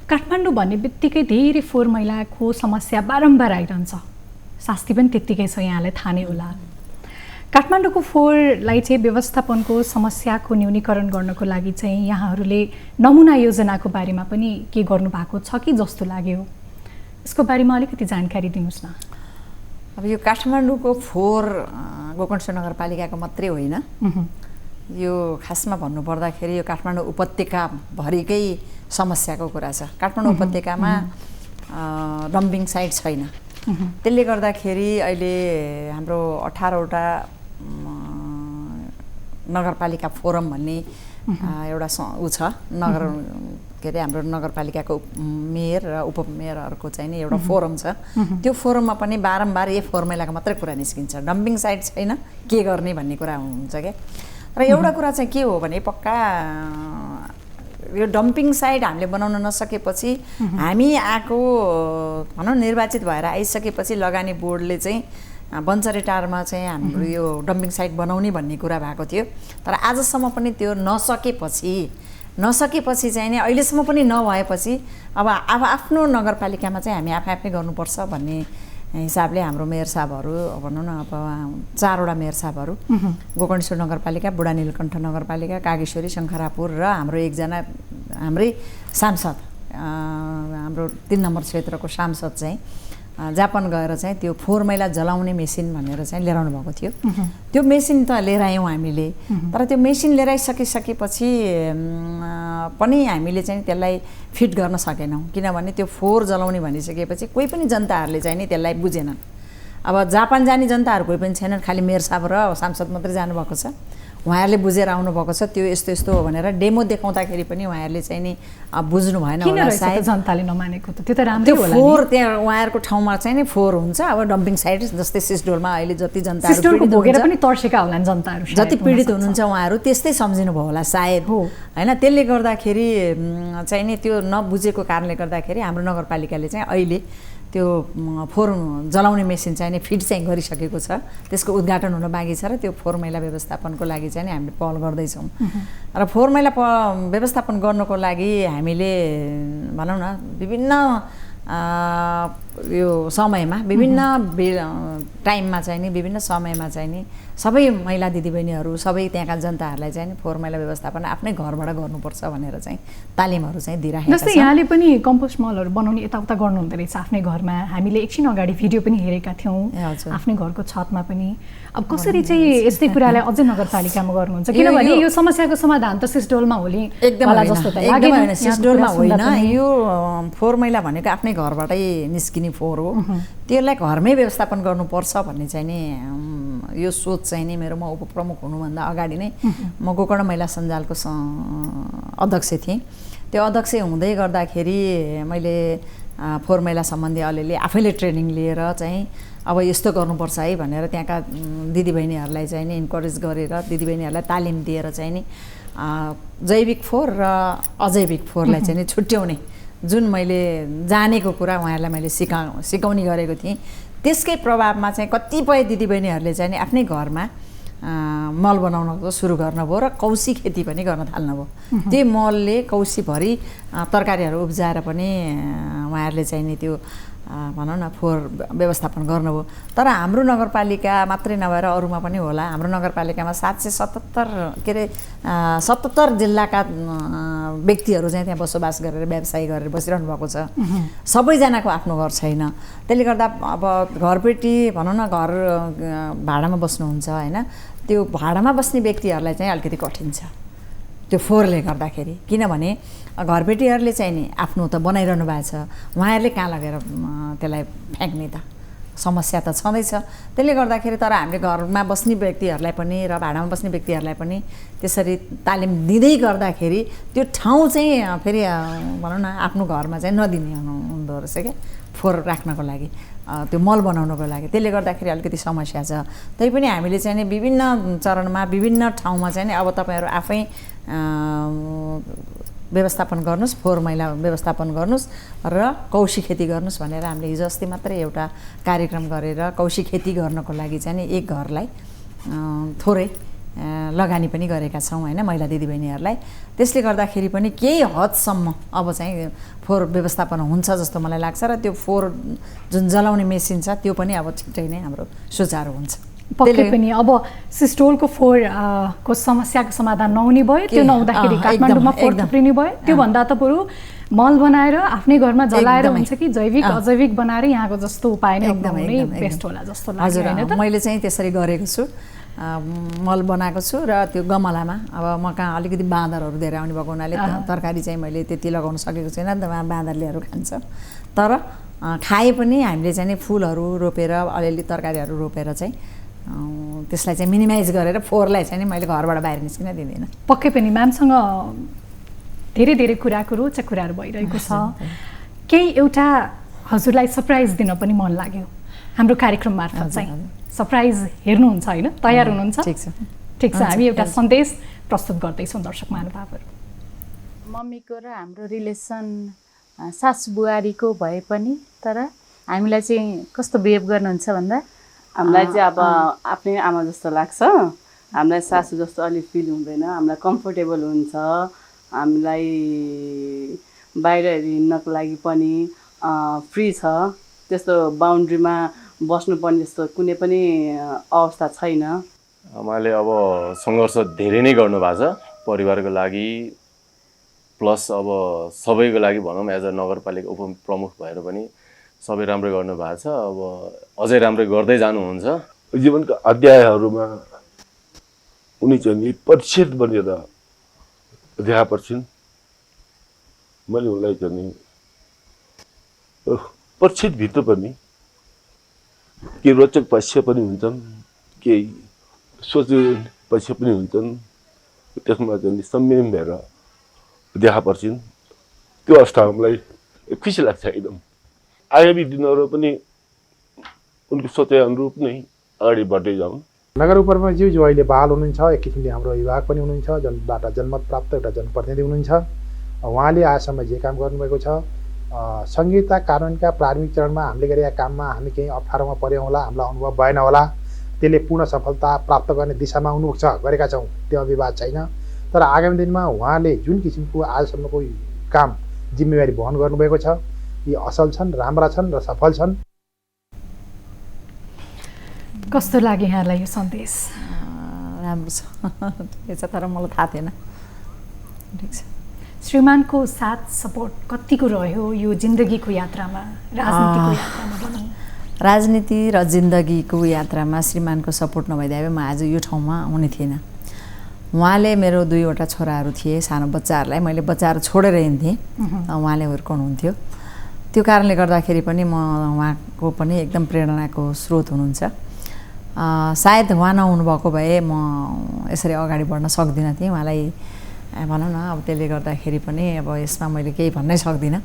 काठमाडौँ भन्ने बित्तिकै धेरै फोहोर मैलाको समस्या बारम्बार आइरहन्छ। शास्ति पनि त्यत्तिकै छ, यहाँलाई थाहा नै होला। काठमाडौँको फोहोरलाई चाहिँ व्यवस्थापनको समस्याको न्यूनीकरण गर्नको लागि चाहिँ यहाँहरूले नमुना योजनाको बारेमा पनि के गर्नुभएको छ कि जस्तो लाग्यो? यसको बारेमा अलिकति जानकारी दिनुहोस् न। अब यो काठमाडौँको फोहोर गोकर्णेश्वर नगरपालिकाको मात्रै होइन, यो खासमा भन्नुपर्दाखेरि यो काठमाडौँ उपत्यकाभरिकै समस्याको कुरा छ। काठमाडौँ उपत्यकामा डम्पिङ साइट छैन। त्यसले गर्दाखेरि अहिले हाम्रो 18वटा नगरपालिका फोरम भन्ने एउटा ऊ छ। नगर के अरे हाम्रो नगरपालिकाको मेयर र उपमेयरहरूको चाहिँ नि एउटा फोरम छ। त्यो फोरममा पनि बारम्बार यो फोहोर मैलाको मात्रै कुरा निस्किन्छ। डम्पिङ साइट छैन, के गर्ने भन्ने कुरा हुन्छ क्या। र एउटा कुरा चाहिँ के हो भने पक्का यो डम्पिङ साइट हामीले बनाउन नसकेपछि हामी आएको भनौँ निर्वाचित भएर आइसकेपछि लगानी बोर्डले चाहिँ बन्चरेटारमा चाहिँ हाम्रो यो डम्पिङ साइट बनाउने भन्ने कुरा भएको थियो। तर आजसम्म पनि त्यो नसकेपछि चाहिँ नि अहिलेसम्म पनि नभएपछि अब आफ्नो नगरपालिकामा चाहिँ हामी आफै गर्नुपर्छ भन्ने हिसाबले हाम्रो मेयर साहबहरू भनौँ न अब 4वटा मेयर साहबहरू गोकर्णेश्वर नगरपालिका, बुढा नीलकण्ठ नगरपालिका, कागेश्वरी, शङ्खरापुर र हाम्रो एकजना हाम्रै सांसद हाम्रो 3 नम्बर क्षेत्रको सांसद चाहिँ जापान गएर चाहिँ त्यो फोहोर मैला जलाउने मेसिन भनेर चाहिँ लिएर आउनु भएको थियो। त्यो मेसिन त लिएर आयौँ हामीले, तर त्यो मेसिन लिएर आइसकेपछि पनि हामीले चाहिँ त्यसलाई फिट गर्न सकेनौँ। किनभने त्यो फोहोर जलाउने भनिसकेपछि कोही पनि जनताहरूले चाहिँ नि त्यसलाई बुझेनन्। अब जापान जाने जनताहरू कोही पनि छैनन्, खालि मेयर साहब र सांसद मात्रै जानुभएको छ। उहाँहरूले बुझेर आउनुभएको छ त्यो यस्तो यस्तो हो भनेर डेमो देखाउँदाखेरि पनि उहाँहरूले चाहिँ नि बुझ्नु भएन होला सायद। जनताले नमानेको त त्यो त राम्रै त्यो होला। फोहोर त्यहाँ उहाँहरूको ठाउँमा चाहिँ नि फोहोर हुन्छ। अब डम्पिङ साइट जस्तै सिस्डोलमा अहिले जति जनताहरू भोगेर पनि तर्सेका होलान् जनताहरू, जति पीडित हुनुहुन्छ उहाँहरू त्यस्तै सम्झिनु भयो होला सायद होइन। त्यसले गर्दाखेरि चाहिँ नि त्यो नबुझेको कारणले गर्दाखेरि हाम्रो नगरपालिकाले चाहिँ अहिले त्यो फोहोर जलाउने मेसिन चाहिँ नि फिट चाहिँ गरिसकेको छ। त्यसको उद्घाटन हुन बाँकी छ र त्यो फोहोर मैला व्यवस्थापनको लागि चाहिँ नि हामीले पहल गर्दैछौँ। र फोहोर मैला व्यवस्थापन गर्नको लागि हामीले भनौँ न विभिन्न यो समयमा विभिन्न टाइममा चाहिँ नि विभिन्न समयमा चाहिँ नि सबै महिला दिदीबहिनीहरू सबै त्यहाँका जनताहरूलाई चाहिँ नि फोहोर मैला व्यवस्थापन आफ्नै घरबाट गर्नुपर्छ भनेर चाहिँ तालिमहरू चाहिँ दिइराखेका जस्तै यहाँले पनि कम्पोस्ट मलहरू बनाउने यताउता गर्नुहुँदो रहेछ आफ्नै घरमा। हामीले एकछिन अगाडि भिडियो पनि हेरेका थियौँ आफ्नै घरको छतमा पनि। अब कसरी चाहिँ यस्तै कुरालाई अझै नगरपालिकामा गर्नुहुन्छ? किनभने यो समस्याको समाधान त सिस्डोलमा होली होला जस्तो त लागेन। सिस्डोलमा होइन, यो फोहोर मैला भनेको आफ्नै घरबाटै निस्किने फोहोर हो, त्यसलाई घरमै व्यवस्थापन गर्नुपर्छ भन्ने चाहिँ नि यो सोच चाहिँ नि मेरोमा उपप्रमुख हुनुभन्दा अगाडि नै म गोकर्ण महिला सञ्जालको अध्यक्ष थिएँ। त्यो अध्यक्ष हुँदै गर्दाखेरि मैले फोहोर मैला सम्बन्धी अलिअलि आफैले ट्रेनिङ लिएर चाहिँ अब यस्तो गर्नुपर्छ है भनेर त्यहाँका दिदीबहिनीहरूलाई चाहिँ नि इन्करेज गरेर दिदीबहिनीहरूलाई तालिम दिएर चाहिँ नि जैविक फोहोर र अजैविक फोहोरलाई चाहिँ नि छुट्याउने जुन मैले जानेको कुरा उहाँहरूलाई मैले सिकाउने गरेको थिएँ। त्यसकै प्रभावमा चाहिँ कतिपय दिदीबहिनीहरूले चाहिँ नि आफ्नै घरमा मल बनाउन सुरु गर्नुभयो र कौशी खेती पनि गर्न थाल्नुभयो। त्यो मलले कौशीभरि तरकारीहरू उब्जाएर पनि उहाँहरूले चाहिँ नि त्यो भनौँ न फोहोर व्यवस्थापन गर्नुभयो। तर हाम्रो नगरपालिका मात्रै नभएर अरूमा पनि होला, हाम्रो नगरपालिकामा 777 के अरे 77 जिल्लाका व्यक्तिहरू चाहिँ त्यहाँ बसोबास गरेर व्यवसाय गरेर बसिरहनु भएको छ। सबैजनाको आफ्नो घर छैन, त्यसले गर्दा अब घरपेटी भनौँ न घर भाडामा बस्नुहुन्छ होइन, त्यो भाडामा बस्ने व्यक्तिहरूलाई चाहिँ अलिकति कठिन छ त्यो फोहोरले गर्दाखेरि। किनभने घरपेटीहरूले चाहिँ नि आफ्नो त बनाइरहनु भएको छ, उहाँहरूले कहाँ लगेर त्यसलाई फ्याँक्ने त समस्या त छँदैछ। त्यसले गर्दाखेरि तर हामीले घरमा बस्ने व्यक्तिहरूलाई पनि र भाडामा बस्ने व्यक्तिहरूलाई पनि त्यसरी तालिम दिँदै गर्दाखेरि त्यो ठाउँ चाहिँ फेरि भनौँ न आफ्नो घरमा चाहिँ नदिने हुँदो रहेछ क्या फोहोर राख्नको लागि, त्यो मल बनाउनको लागि। त्यसले गर्दाखेरि अलिकति समस्या छ। तैपनि हामीले चाहिँ नि विभिन्न चरणमा विभिन्न ठाउँमा चाहिँ नि अब तपाईँहरू आफै व्यवस्थापन गर्नुहोस्, फोहोर मैला व्यवस्थापन गर्नुहोस् र कौशी खेती गर्नुहोस् भनेर हामीले हिजो अस्ति मात्रै एउटा कार्यक्रम गरेर कौशी खेती गर्नको लागि चाहिँ नि एक घरलाई थोरै लगानी पनि गरेका छौँ होइन महिला दिदीबहिनीहरूलाई। त्यसले गर्दाखेरि पनि केही हदसम्म अब चाहिँ फोहोर व्यवस्थापन हुन्छ जस्तो मलाई लाग्छ र त्यो फोहोर जुन जलाउने मेसिन छ त्यो पनि अब छिट्टै नै हाम्रो सुचारू हुन्छ। पक्कै पनि अब सिस्टोलको फोहोर को समस्याको समाधान नहुने भयो, त्यो नहुँदाखेरि काठमाडौँमा फोहोर थुप्रिने भयो। त्योभन्दा त बरु मल बनाएर आफ्नै घरमा जलाएर हुन्छ कि जैविक अजैविक बनाएर यहाँको जस्तो उपाय नै अपनाउने बेस्ट होला जस्तो लाग्छ। हजुर, मैले चाहिँ त्यसरी गरेको छु, मल बनाएको छु र त्यो गमलामा अब म कहाँ अलिकति बाँदरहरू धेरै आउने भएको हुनाले तरकारी चाहिँ मैले त्यति लगाउन सकेको छैन, बाँदरलेहरू खान्छ। तर खाए पनि हामीले चाहिँ नि फुलहरू रोपेर अलिअलि तरकारीहरू रोपेर चाहिँ त्यसलाई चाहिँ मिनिमाइज गरेर फोहोरलाई चाहिँ नि मैले घरबाट बाहिर निस्किन दिँदिनँ। पक्कै पनि म्यामसँग धेरै धेरै कुराको रोचक कुराहरू भइरहेको छ। केही एउटा हजुरलाई सरप्राइज दिन पनि मन लाग्यो हाम्रो कार्यक्रम मार्फत चाहिँ। सरप्राइज हेर्नुहुन्छ होइन, तयार हुनुहुन्छ? ठिक छ, हामी एउटा सन्देश प्रस्तुत गर्दैछौँ दर्शक महानुभावहरू। मम्मीको र हाम्रो रिलेसन सासु बुहारीको भए पनि तर हामीलाई चाहिँ कस्तो बिहेभ गर्नुहुन्छ भन्दा हामीलाई चाहिँ अब आफ्नै आमा जस्तो लाग्छ, हामीलाई सासू जस्तो अलिक फिल हुँदैन, हामीलाई कम्फोर्टेबल हुन्छ। हामीलाई बाहिर हिँड्नको लागि पनि फ्री छ, त्यस्तो बााउन्ड्रीमा बस्नुपर्ने जस्तो कुनै पनि अवस्था छैन। आमाले अब सङ्घर्ष धेरै नै गर्नुभएको छ परिवारको लागि, प्लस अब सबैको लागि भनौँ एज अ नगरपालिका उपप्रमुख भएर पनि सबै राम्रो गर्नुभएको छ। अब अझै राम्रो गर्दै जानुहुन्छ। जीवनका अध्यायहरूमा उनी चाहिँ परिचित बनेर देखा पर्छन्। मैले उनलाई चाहिँ परिचितभित्र पनि केही रोचक पक्ष पनि हुन्छन्, केही सोचे पक्ष पनि हुन्छन्, त्यसमा चाहिँ संयम भएर देखा पर्छन्। त्यो अवस्था हामीलाई खुसी लाग्छ एकदम। आगामी दिनहरू पनि उनको सोचे अनुरूप नै अगाडि बढ्दै जाउँ। नगर उपप्रमुखज्यू जो अहिले बहाल हुनुहुन्छ, एक किसिमले हाम्रो विभाग पनि हुनुहुन्छ, जनबाट जनमत प्राप्त एउटा जनप्रतिनिधि हुनुहुन्छ। उहाँले आजसम्म जे काम गर्नुभएको छ, संहिता कानुनका प्रारम्भिक चरणमा हामीले गरेका काममा हामी केही अप्ठ्यारोमा पर्यौँ होला, हामीलाई अनुभव भएन होला, त्यसले पूर्ण सफलता प्राप्त गर्ने दिशामा उन्मुख छ, गरेका छौँ, त्यो विवाद छैन। तर आगामी दिनमा उहाँले जुन किसिमको आजसम्मको काम जिम्मेवारी वहन गर्नुभएको छ, यी असल छन्, राम्रा छन् र सफल छन्। कस्तो लाग्यो यहाँलाई यो सन्देश? राम्रो छ, ठिकै छ, तर मलाई थाहा थिएन। ठिक छ। श्रीमानको साथ सपोर्ट कतिको रह्यो यो जिन्दगीको यात्रामा, राजनीतिको यात्रामा भनौँ? राजनीति र जिन्दगीको यात्रामा श्रीमानको सपोर्ट नभइदिए भए म आज यो ठाउँमा आउने थिएन। उहाँले मेरो 2वटा छोराहरू थिए, सानो बच्चाहरूलाई मैले बच्चाहरू छोडेर हिँड्थेँ, उहाँले हुर्काउनुहुन्थ्यो। त्यो कारणले गर्दाखेरि पनि म उहाँको पनि एकदम प्रेरणाको स्रोत हुनुहुन्छ। सायद उहाँ नहुनु भएको भए म यसरी अगाडि बढ्न सक्दिनँ थिएँ। उहाँलाई भनौँ न, अब त्यसले गर्दाखेरि पनि अब यसमा मैले केही भन्नै सक्दिनँ।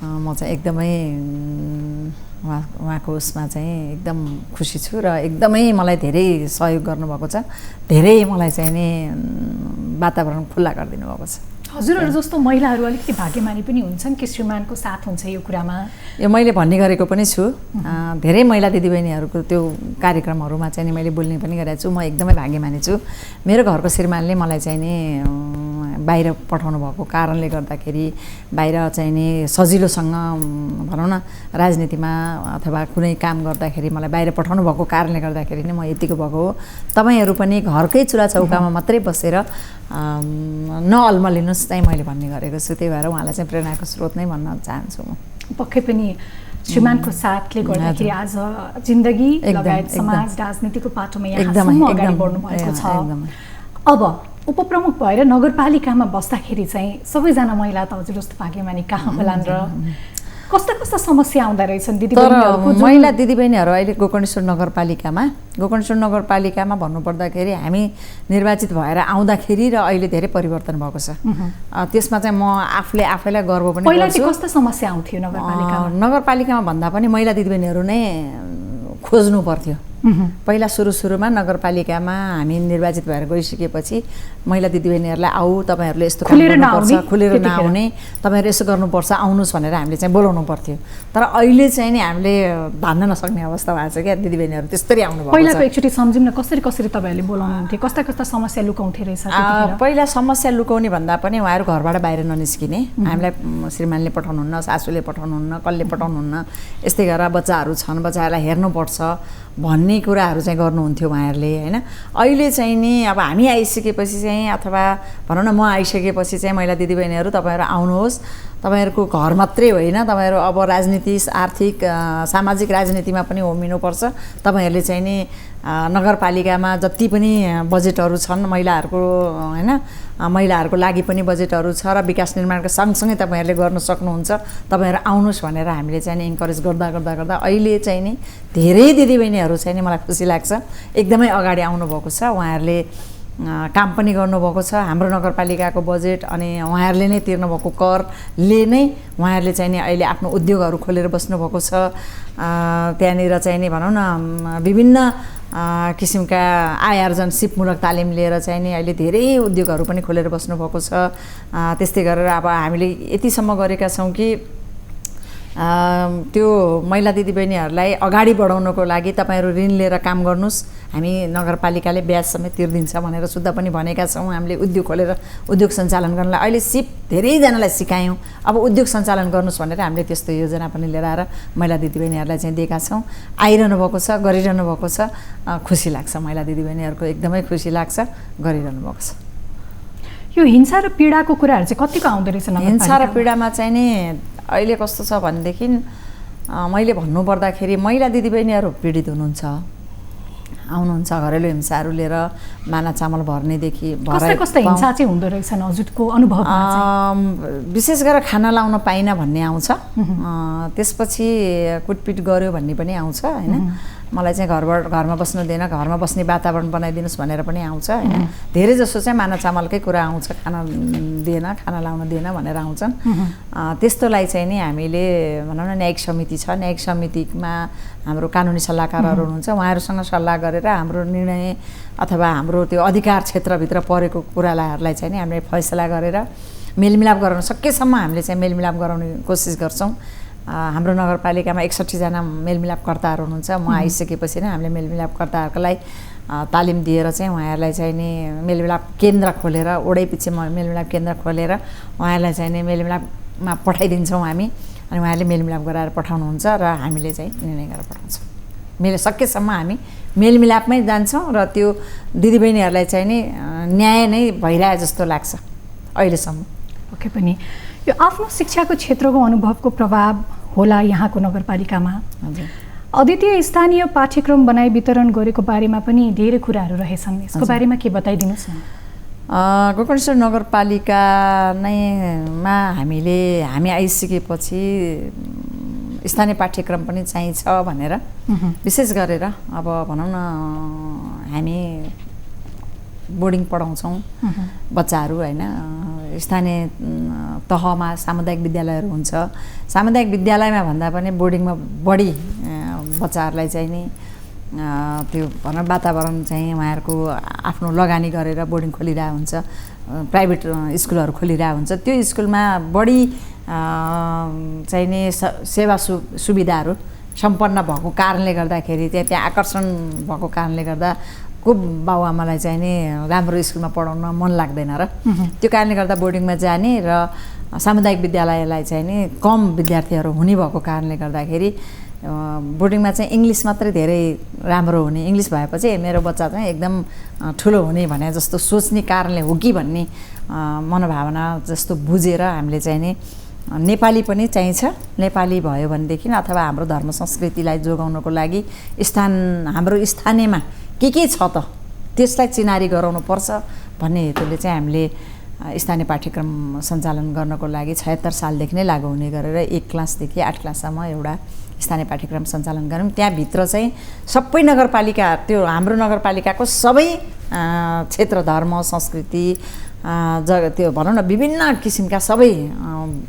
म चाहिँ एकदमै उहाँको उसमा चाहिँ एकदम खुसी छु र एकदमै मलाई धेरै सहयोग गर्नुभएको छ। धेरै मलाई चाहिँ नि वातावरण खुल्ला गरिदिनु भएको छ। हजुरहरू जस्तो महिलाहरू अलिकति भाग्यमानी पनि हुन्छन् कि श्रीमानको साथ हुन्छ यो कुरामा? यो मैले भन्ने गरेको पनि छु। धेरै महिला दिदीबहिनीहरूको त्यो कार्यक्रमहरूमा चाहिँ नि मैले बोल्ने पनि गरेको छु। म एकदमै भाग्यमानी छु। मेरो घरको श्रीमानले मलाई चाहिँ नि बाहिर पठाउनु भएको कारणले गर्दाखेरि, बाहिर चाहिँ नि सजिलोसँग भनौँ न राजनीतिमा अथवा कुनै काम गर्दाखेरि मलाई बाहिर पठाउनु भएको कारणले गर्दाखेरि नै म यतिको भएको हो। तपाईँहरू पनि घरकै चुला चौकामा मात्रै बसेर नअल्मलिनुहोस् चाहिँ मैले भन्ने गरेको छु। त्यही भएर उहाँलाई चाहिँ प्रेरणाको स्रोत नै भन्न चाहन्छु म। पक्कै पनि श्रीमानको साथले गर्दाखेरि आज जिन्दगी लगायत समाज राजनीतिको पाटोमा यहाँसम्म अगाडि बढ्नु भएको छ। अब उपप्रमुख भएर नगरपालिकामा बस्दाखेरि चाहिँ सबैजना महिला त हजुर जस्तो भाग्यमानी कहाँ होलान् र कस्ता कस्ता समस्या आउँदा रहेछन् दिदीबहिनीहरूको? महिला दिदीबहिनीहरू अहिले गोकर्णेश्वर नगरपालिकामा भन्नुपर्दाखेरि हामी निर्वाचित भएर आउँदाखेरि र अहिले धेरै परिवर्तन भएको छ। त्यसमा चाहिँ म आफैलाई गर्व पनि गर्छु। पहिला चाहिँ कस्ता समस्या आउँथ्यो नगरपालिकामा? नगरपालिकामा भन्दा पनि महिला दिदीबहिनीहरू नै खोज्नु पर्थ्यो। पहिला सुरुमा नगरपालिकामा हामी निर्वाचित भएर गइसकेपछि महिला दिदीबहिनीहरूलाई आऊ, तपाईँहरूले यस्तो काम गर्नुपर्छ, खुलेर नआउने, तपाईँहरू यसो गर्नुपर्छ, आउनुहोस् भनेर हामीले चाहिँ बोलाउनु पर्थ्यो। तर अहिले चाहिँ नि हामीले धान्न नसक्ने अवस्था भएको छ क्या, दिदीबहिनीहरू त्यस्तरी आउनु भएको छ। पहिलाको एकचोटि सम्झौँ न, कसरी तपाईँहरूले बोलाउनुहुन्थ्यो, कस्ता समस्या लुकाउँथे रहेछ? पहिला समस्या लुकाउने भन्दा पनि उहाँहरू घरबाट बाहिर ननिस्किने, हामीलाई श्रीमानले पठाउनुहुन्न, सासूले पठाउनुहुन्न, कसले पठाउनुहुन्न, यस्तै गरेर बच्चाहरू छन्, बच्चाहरूलाई हेर्नुपर्छ भन्ने कुराहरू चाहिँ गर्नुहुन्थ्यो उहाँहरूले होइन। अहिले चाहिँ नि अब हामी आइसकेपछि चाहिँ अथवा भनौँ न म आइसकेपछि चाहिँ महिला दिदीबहिनीहरू तपाईँहरू आउनुहोस्, तपाईँहरूको घर मात्रै होइन, तपाईँहरू अब राजनीति, आर्थिक, सामाजिक राजनीतिमा पनि होमिनुपर्छ। तपाईँहरूले चाहिँ नि नगरपालिकामा जति पनि बजेटहरू छन् महिलाहरूको होइन, महिलाहरूको लागि पनि बजेटहरू छ र विकास निर्माणको सँगसँगै तपाईँहरूले गर्न सक्नुहुन्छ, तपाईँहरू आउनुहोस् भनेर हामीले चाहिँ नि इन्करेज गर्दा अहिले चाहिँ नि धेरै दिदीबहिनीहरू चाहिँ नि मलाई खुसी लाग्छ, एकदमै अगाडि आउनुभएको छ। उहाँहरूले काम पनि गर्नुभएको छ। हाम्रो नगरपालिकाको बजेट अनि उहाँहरूले नै तिर्नुभएको करले नै उहाँहरूले चाहिँ नि अहिले आफ्नो उद्योगहरू खोलेर बस्नुभएको छ। त्यहाँनिर चाहिँ नि भनौँ न विभिन्न किसिमका आय आर्जन सिपमूलक तालिम लिएर चाहिँ नि अहिले धेरै उद्योगहरू पनि खोलेर बस्नुभएको छ। त्यस्तै गरेर अब हामीले यतिसम्म गरेका छौँ कि त्यो महिला दिदीबहिनीहरूलाई अगाडि बढाउनको लागि तपाईँहरू ऋण लिएर काम गर्नुहोस्, हामी नगरपालिकाले ब्याज समेत तिर्दिन्छ भनेर सुद्धा पनि भनेका छौँ। हामीले उद्योग खोलेर उद्योग सञ्चालन गर्नलाई अहिले सिप धेरैजनालाई सिकायौँ, अब उद्योग सञ्चालन गर्नुहोस् भनेर हामीले त्यस्तो योजना पनि लिएर आएर महिला दिदीबहिनीहरूलाई चाहिँ दिएका छौँ। आइरहनु भएको छ, गरिरहनु भएको छ, खुसी लाग्छ। महिला दिदीबहिनीहरूको एकदमै खुसी लाग्छ, गरिरहनु भएको छ। यो हिंसा र पीडाको कुराहरू चाहिँ कतिको आउँदो रहेछ? हिंसा र पीडामा चाहिँ नि अहिले कस्तो छ भनेदेखि मैले भन्नुपर्दाखेरि महिला दिदीबहिनीहरू पीडित आउनुहुन्छ घरेलु हिंसाहरू लिएर, माना चामल भर्नेदेखि कस्ता हिंसा चाहिँ हुँदो रहेछ हजुरको अनुभवमा? विशेष गरेर खाना लाउन पाइन भन्ने आउँछ, त्यसपछि कुटपिट गर्यो भन्ने पनि आउँछ होइन। मलाई चाहिँ घरमा बस्न दिएन, घरमा बस्ने वातावरण बनाइदिनुहोस् भनेर पनि आउँछ होइन। धेरै जसो चाहिँ माना चामलकै कुरा आउँछ, खाना दिएन, खाना लाउन दिएन भनेर आउँछन्। त्यस्तोलाई चाहिँ नि हामीले भनौँ न न्यायिक समिति छ, न्यायिक समितिमा हाम्रो कानुनी सल्लाहकारहरू हुनुहुन्छ, उहाँहरूसँग सल्लाह गरेर हाम्रो निर्णय अथवा हाम्रो त्यो अधिकार क्षेत्रभित्र परेको कुराहरूलाई चाहिँ नि हामीले फैसला गरेर मेलमिलाप गराउन सकेसम्म हामीले चाहिँ मेलमिलाप गराउने कोसिस गर्छौँ। हाम्रो नगरपालिकामा 61जना मेलमिलापकर्ताहरू हुनुहुन्छ। म आइसकेपछि नै हामीले मेलमिलापकर्ताहरूलाई तालिम दिएर चाहिँ उहाँहरूलाई चाहिँ नि मेलमिलाप केन्द्र खोलेर, वडै पछि मेलमिलाप केन्द्र खोलेर उहाँहरूलाई चाहिँ नि मेलमिलापमा पठाइदिन्छौँ हामी। अनि उहाँले मेलमिलाप गराएर पठाउनुहुन्छ र हामीले चाहिँ निर्णय गरेर पठाउँछौँ। सकेसम्म हामी मेलमिलापमै जान्छौँ र त्यो दिदीबहिनीहरूलाई चाहिँ नि न्याय नै भइरहेको जस्तो लाग्छ अहिलेसम्म। पक्कै पनि यो आफ्नो शिक्षाको क्षेत्रको अनुभवको प्रभाव होला यहाँको नगरपालिकामा। हजुर, अद्वितीय स्थानीय पाठ्यक्रम बनाई वितरण गरेको बारेमा पनि धेरै कुराहरू रहेछन्, यसको बारेमा के बताइदिनुहोस् न। गोकर्णेश्वर नगरपालिका मा हामी आइसकेपछि स्थानीय पाठ्यक्रम पनि चाहिन्छ भनेर विशेष गरेर अब भनौँ न हामी बोर्डिङ पढाउँछौँ बच्चाहरू होइन। स्थानीय तहमा सामुदायिक विद्यालयहरू हुन्छ, सामुदायिक विद्यालयमा भन्दा पनि बोर्डिङमा बढी बच्चाहरूलाई चाहिँ नि त्यो भनौँ वातावरण चाहिँ उहाँहरूको आफ्नो लगानी गरेर बोर्डिङ खोलिरहेको हुन्छ, प्राइभेट स्कुलहरू खोलिरहेको हुन्छ। त्यो स्कुलमा बढी चाहिँ नि सेवा सुविधाहरू सम्पन्न भएको कारणले गर्दाखेरि त्यहाँ आकर्षण भएको कारणले गर्दा को बाबुआमालाई चाहिँ नि राम्रो स्कुलमा पढाउन मन लाग्दैन र त्यो कारणले गर्दा बोर्डिङमा जाने र सामुदायिक विद्यालयलाई चाहिँ नि कम विद्यार्थीहरू हुने भएको कारणले गर्दाखेरि बोर्डिङमा चाहिँ इङ्ग्लिस मात्रै धेरै राम्रो हुने, इङ्ग्लिस भएपछि मेरो बच्चा चाहिँ एकदम ठुलो हुने भने जस्तो सोच्ने कारणले हो कि भन्ने मनोभावना जस्तो बुझेर हामीले चाहिँ नि नेपाली पनि चाहिन्छ। नेपाली भयो भनेदेखि अथवा हाम्रो धर्म संस्कृतिलाई जोगाउनको लागि हाम्रो स्थानीयमा के छ त त्यसलाई चिनारी गराउनुपर्छ भन्ने हेतुले चाहिँ हामीले स्थानीय पाठ्यक्रम सञ्चालन गर्नको लागि 76 सालदेखि नै लागू हुने गरेर 1 क्लासदेखि 8 क्लाससम्म एउटा स्थानीय पाठ्यक्रम सञ्चालन गऱ्यौँ। त्यहाँभित्र चाहिँ सबै नगरपालिका, त्यो हाम्रो नगरपालिकाको सबै क्षेत्र धर्म संस्कृति त्यो भनौँ न विभिन्न किसिमका सबै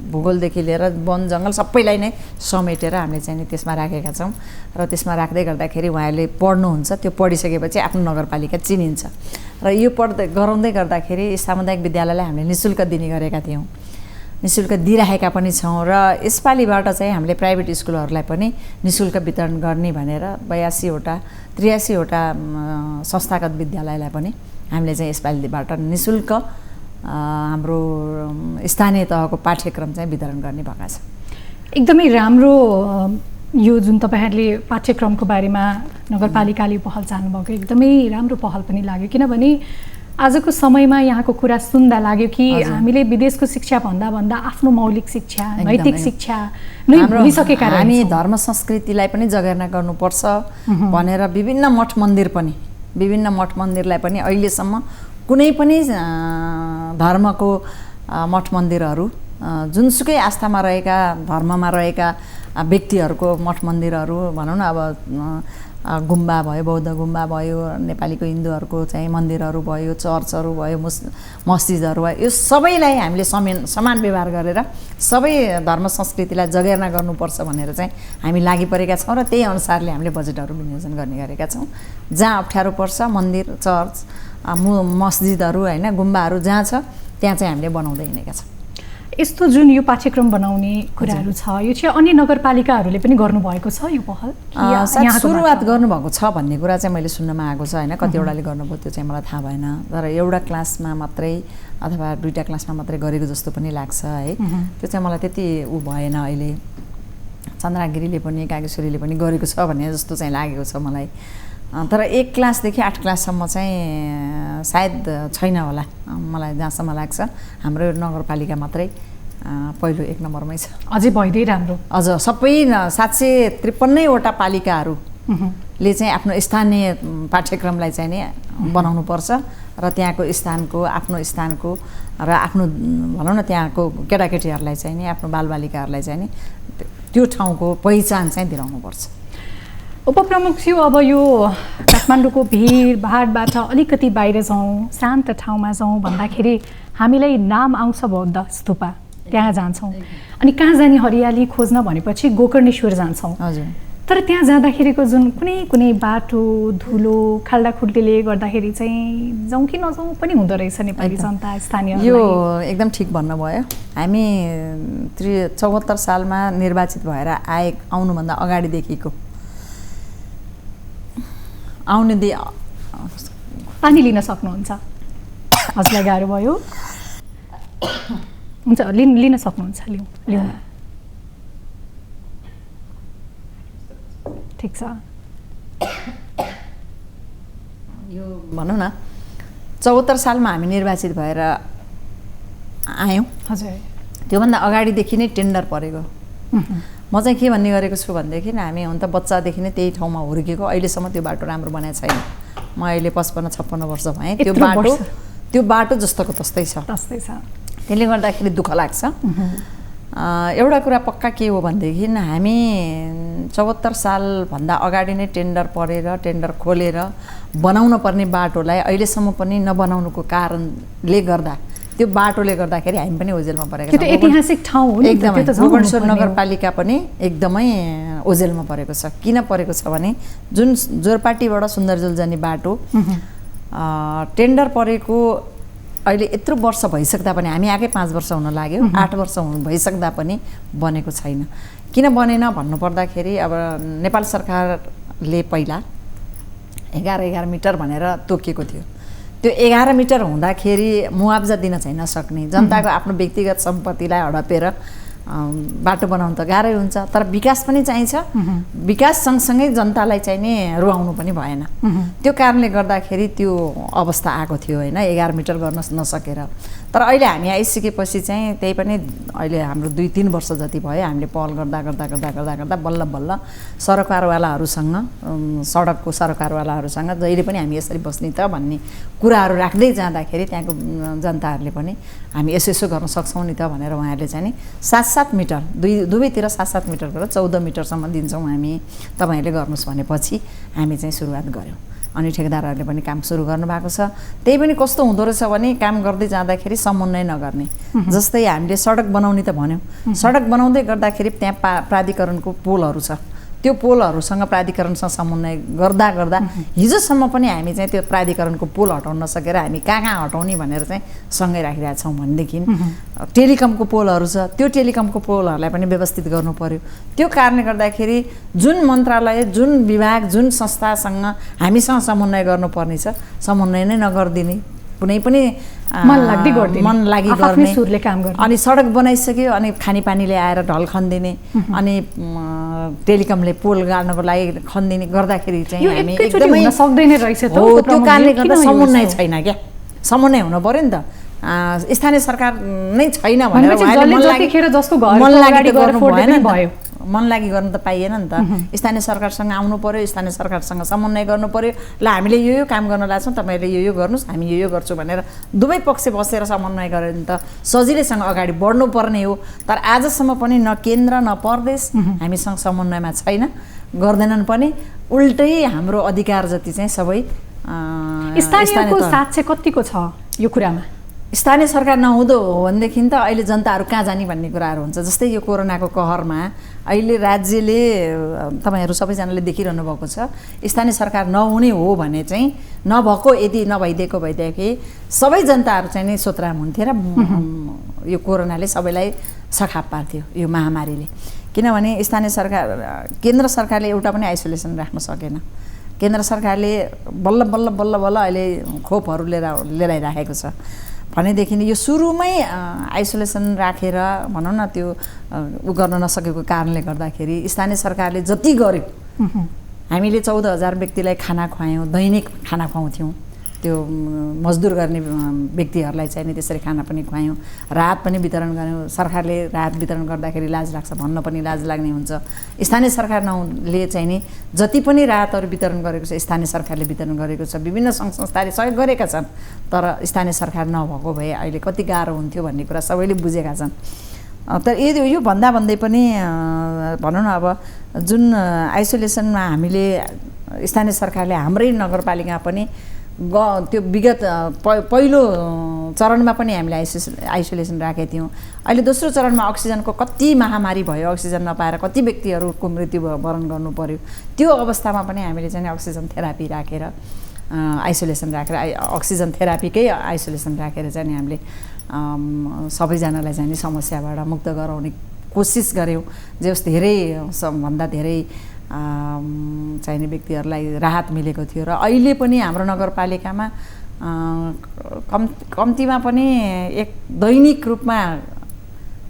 भूगोलदेखि लिएर वन जङ्गल सबैलाई नै समेटेर हामीले चाहिँ नि त्यसमा राखेका छौँ र त्यसमा राख्दै गर्दाखेरि उहाँहरूले पढ्नुहुन्छ। त्यो पढिसकेपछि आफ्नो नगरपालिका चिनिन्छ र यो गराउँदै गर्दाखेरि सामुदायिक विद्यालयलाई हामीले निःशुल्क दिने गरेका थियौँ, निःशुल्क दिइरहेका पनि छौँ र यसपालिबाट चाहिँ हामीले प्राइभेट स्कुलहरूलाई पनि निःशुल्क वितरण गर्ने भनेर 83 वटा संस्थागत विद्यालयलाई पनि हामीले चाहिँ यसपालिबाट निःशुल्क हाम्रो स्थानीय तहको पाठ्यक्रम चाहिँ वितरण गर्ने भएका छ। एकदमै राम्रो यो जुन तपाईँहरूले पाठ्यक्रमको बारेमा नगरपालिकाले पहल चाल्नुभएको एकदमै राम्रो पहल पनि लाग्यो, किनभने आजको समयमा यहाँको कुरा सुन्दा लाग्यो कि हामीले विदेशको शिक्षा भन्दा आफ्नो मौलिक शिक्षा, नैतिक शिक्षा नै भुलिसकेका छौँ। हामी धर्म संस्कृतिलाई पनि जगेर्ना गर्नुपर्छ भनेर विभिन्न मठ मन्दिरलाई पनि अहिलेसम्म कुनै पनि धर्मको मठ मन्दिरहरू जुनसुकै आस्थामा रहेका धर्ममा रहेका व्यक्तिहरूको मठ मन्दिरहरू भनौँ न अब गुम्बा भयो, बौद्ध गुम्बा भयो, नेपालीको हिन्दूहरूको चाहिँ मन्दिरहरू भयो, चर्चहरू भयो, मस्जिदहरू भयो, यो सबैलाई हामीले समान व्यवहार गरेर सबै धर्म संस्कृतिलाई जगेर्ना गर्नुपर्छ भनेर चाहिँ हामी लागि परेका छौँ र त्यही अनुसारले हामीले बजेटहरू विनियोजन गर्ने गरेका छौँ। जहाँ अप्ठ्यारो पर्छ मन्दिर, चर्च, मस्जिदहरू होइन, गुम्बाहरू जहाँ छ त्यहाँ चाहिँ हामीले बनाउँदै हिँडेका छौँ। यस्तो जुन यो पाठ्यक्रम बनाउने कुराहरू छ, यो चाहिँ अन्य नगरपालिकाहरूले पनि गर्नुभएको छ यो पहल? सुरुवात गर्नुभएको छ भन्ने कुरा चाहिँ मैले सुन्नमा आएको छ होइन, कतिवटाले गर्नुभयो त्यो चाहिँ मलाई थाहा भएन, तर एउटा क्लासमा मात्रै अथवा 2टा क्लासमा मात्रै गरेको जस्तो पनि लाग्छ है। त्यो चाहिँ मलाई त्यति भएन। अहिले चन्द्रा गिरीले पनि कागेश्वरीले पनि गरेको छ भन्ने जस्तो चाहिँ लागेको छ मलाई, तर 1 क्लासदेखि 8 क्लाससम्म चाहिँ सायद छैन होला, मलाई जहाँसम्म लाग्छ हाम्रो नगरपालिका मात्रै पहिलो 1 नम्बरमै छ। अझै भइदिए राम्रो। अझ सबै 753 वटा पालिकाहरूले चाहिँ आफ्नो स्थानीय पाठ्यक्रमलाई चाहिँ नि बनाउनुपर्छ र त्यहाँको आफ्नो स्थानको र आफ्नो भनौँ न त्यहाँको केटाकेटीहरूलाई चाहिँ नि आफ्नो बालबालिकाहरूलाई चाहिँ नि त्यो ठाउँको पहिचान चाहिँ दिलाउनुपर्छ। उपप्रमुखज्यू, अब यो काठमाडौँको भिडभाडबाट अलिकति बाहिर जाउँ, शान्त ठाउँमा जाउँ भन्दाखेरि हामीलाई नाम आउँछ बौद्ध स्तूपा, त्यहाँ जान्छौँ। अनि कहाँ जाने हरियाली खोज्न भनेपछि गोकर्णेश्वर जान्छौँ। हजुर, तर त्यहाँ जाँदाखेरिको जुन कुनै बाटो धुलो खाल्डाखुल्डीले गर्दाखेरि चाहिँ जाउँ कि नजाउँ पनि हुँदो रहेछ नेपाली जनता स्थानीय। यो एकदम ठिक भन्नुभयो। हामी 74 सालमा निर्वाचित भएर आउनुभन्दा अगाडिदेखिको पानी लिन सक्नुहुन्छ? हजुरलाई गाह्रो भयो? हुन्छ, लिन सक्नुहुन्छ, लिउँ। ठिक छ। यो भनौँ न 74 सालमा हामी निर्वाचित भएर आयौँ। हजुर। त्योभन्दा अगाडिदेखि नै टेन्डर परेको। म चाहिँ के भन्ने गरेको छु भनेदेखि हामी हुन त बच्चादेखि नै त्यही ठाउँमा हुर्केको, अहिलेसम्म त्यो बाटो राम्रो बनाएको छैन। म अहिले 55-56 वर्ष भएँ। त्यो बाटो जस्तोको तस्तै छ। त्यसले गर्दाखेरि दुःख लाग्छ। एउटा कुरा पक्का के हो भनेदेखि हामी 74 सालभन्दा अगाडि नै टेन्डर परेर टेन्डर खोलेर बनाउन पर्ने बाटोलाई अहिलेसम्म पनि नबनाउनुको कारणले गर्दा त्यो बाटोले गर्दाखेरि हामी पनि ओझेलमा परेका छौँ। ऐतिहासिक ठाउँ हो नि, एकदमै गोकर्णेश्वर नगरपालिका पनि एकदमै ओझेलमा परेको छ। किन परेको छ भने जुन जोरपाटीबाट सुन्दरजोल जाने बाटो टेन्डर परेको अहिले यत्रो वर्ष भइसक्दा पनि हामी आएकै 5 वर्ष हुन लाग्यो, 8 वर्ष भइसक्दा पनि बनेको छैन। किन बनेन भन्नुपर्दाखेरि अब नेपाल सरकारले पहिला 11 मिटर भनेर तोकेको थियो। त्यो 11 मिटर हुँदाखेरि मुआवजा दिन चाहिँ नसक्ने, जनताको आफ्नो व्यक्तिगत सम्पत्तिलाई हडपेर बाटो बनाउनु त गाह्रै हुन्छ। तर विकास पनि चाहिन्छ, विकास सँगसँगै जनतालाई चाहिँ नि रुवाउनु पनि भएन। त्यो कारणले गर्दाखेरि त्यो अवस्था आएको थियो होइन, 11 मिटर गर्न नसकेर। तर अहिले हामी आइसकेपछि चाहिँ त्यही पनि अहिले हाम्रो 2-3 वर्ष जति भयो हामीले पहल गर्दा गर्दा गर्दा गर्दा गर्दा बल्ल बल्ल सरकारवालाहरूसँग सडकको सरकारवालाहरूसँग जहिले पनि हामी यसरी बस्ने त भन्ने कुराहरू राख्दै जाँदाखेरि त्यहाँको जनताहरूले पनि हामी यसो गर्न सक्छौँ नि त भनेर उहाँहरूले चाहिँ नि 7-7 मिटर दुवैतिर 7-7 मिटर गरेर 14 मिटरसम्म दिन्छौँ हामी, तपाईँहरूले गर्नुहोस् भनेपछि हामी चाहिँ सुरुवात गऱ्यौँ। अनि ठेकेदारहरूले पनि काम सुरु गर्नुभएको छ। त्यही पनि कस्तो हुँदो रहेछ भने काम गर्दै जाँदाखेरि समन्वय नगर्ने। जस्तै हामीले सडक बनाउने त भन्यौँ, सडक बनाउँदै गर्दाखेरि त्यहाँ प्राधिकरणको पोलहरू छ, त्यो पोलहरूसँग प्राधिकरणसँग समन्वय गर्दा गर्दा हिजोसम्म पनि हामी चाहिँ त्यो प्राधिकरणको पोल हटाउन नसकेर हामी कहाँ हटाउने भनेर चाहिँ सँगै राखिरहेका छौँ। भनेदेखि टेलिकमको पोलहरू छ, त्यो टेलिकमको पोलहरूलाई पनि व्यवस्थित गर्नु पर्यो। त्यो कारणले गर्दाखेरि जुन मन्त्रालय, जुन विभाग, जुन संस्थासँग हामीसँग समन्वय गर्नुपर्ने छ समन्वय नै नगरिदिने, कुनै पनि मन लागि गर्ने। अनि सडक बनाइसक्यो अनि खानेपानीले आएर ढल खनिदिने अनि टेलिकमले पोल गाड्नको लागि खनिदिने गर्दाखेरि चाहिँ हामी एकदमै सक्दैन रहेछ त। त्यो कारणले गर्दा समन्वय छैन क्या, समन्वय हुनु पर्यो नि त। स्थानीय सरकार नै छैन भनेर मन लागि गर्न त पाइएन नि त। स्थानीय सरकारसँग आउनु पर्यो, स्थानीय सरकारसँग समन्वय गर्नु पर्यो। ल हामीले यो काम गर्न लाग्छौँ, तपाईँहरूले यो गर्नुहोस्, हामी यो गर्छौँ भनेर दुवै पक्ष बसेर समन्वय गरेर त सजिलैसँग अगाडि बढ्नु पर्ने हो। तर आजसम्म पनि न केन्द्र न प्रदेश हामीसँग समन्वयमा छैन, गर्दैनन् पनि। उल्टै हाम्रो अधिकार जति चाहिँ सबै स्थानीयको साथ चाहिँ कतिको छ यो कुरामा? स्थानीय सरकार नहुँदो हो भनेदेखि त अहिले जनताहरू कहाँ जाने भन्ने कुराहरू हुन्छ। जस्तै यो कोरोनाको कहरमा अहिले राज्यले तपाईँहरू सबैजनाले देखिरहनु भएको छ, स्थानीय सरकार नहुने हो भने चाहिँ नभएको यदि नभइदिएको भइदिएकी सबै जनताहरू चाहिँ नै सोत्राम हुन्थे र यो कोरोनाले सबैलाई सखाप पार्थ्यो यो महामारीले। किनभने स्थानीय सरकार, केन्द्र सरकारले एउटा पनि आइसोलेसन राख्न सकेन। केन्द्र सरकारले बल्ल बल्ल बल्ल बल्ल अहिले खोपहरू लिएर आइराखेको छ भनेदेखि यो सुरुमै आइसोलेसन राखेर भनौँ न त्यो गर्न नसकेको कारणले गर्दाखेरि स्थानीय सरकारले जति गर्यो, हामीले 14,000 व्यक्तिलाई खाना खुवायौँ, दैनिक खाना खुवाउँथ्यौँ। त्यो मजदुर गर्ने व्यक्तिहरूलाई चाहिँ नि त्यसरी खाना पनि खुवायौँ, राहत पनि वितरण गऱ्यौँ। सरकारले राहत वितरण गर्दाखेरि लाज लाग्छ, भन्न पनि लाज लाग्ने हुन्छ। स्थानीय सरकार नले चाहिँ नि जति पनि राहतहरू वितरण गरेको छ स्थानीय सरकारले वितरण गरेको छ, विभिन्न सङ्घ संस्थाले सहयोग गरेका छन्। तर स्थानीय सरकार नभएको भए अहिले कति गाह्रो हुन्थ्यो भन्ने कुरा सबैले बुझेका छन्। तर यो भन्दै पनि भनौँ न अब जुन आइसोलेसनमा हामीले स्थानीय सरकारले हाम्रै नगरपालिका पनि त्यो विगत पहिलो चरणमा पनि हामीले आइसोलेसन राखेका थियौँ। अहिले दोस्रो चरणमा अक्सिजनको कति महामारी भयो, अक्सिजन नपाएर कति व्यक्तिहरूको मृत्यु वरण गर्नु पर्यो। त्यो अवस्थामा पनि हामीले चाहिँ अक्सिजन थेरापी राखेर आइसोलेसन राखेर अक्सिजन थेरापीकै आइसोलेसन राखेर चाहिँ हामीले सबैजनालाई चाहिँ समस्याबाट मुक्त गराउने कोसिस गऱ्यौँ। जे होस् धेरै भन्दा धेरै चाहिने व्यक्तिहरूलाई राहत मिलेको थियो। र अहिले पनि हाम्रो नगरपालिकामा कम्तीमा पनि एक दैनिक रूपमा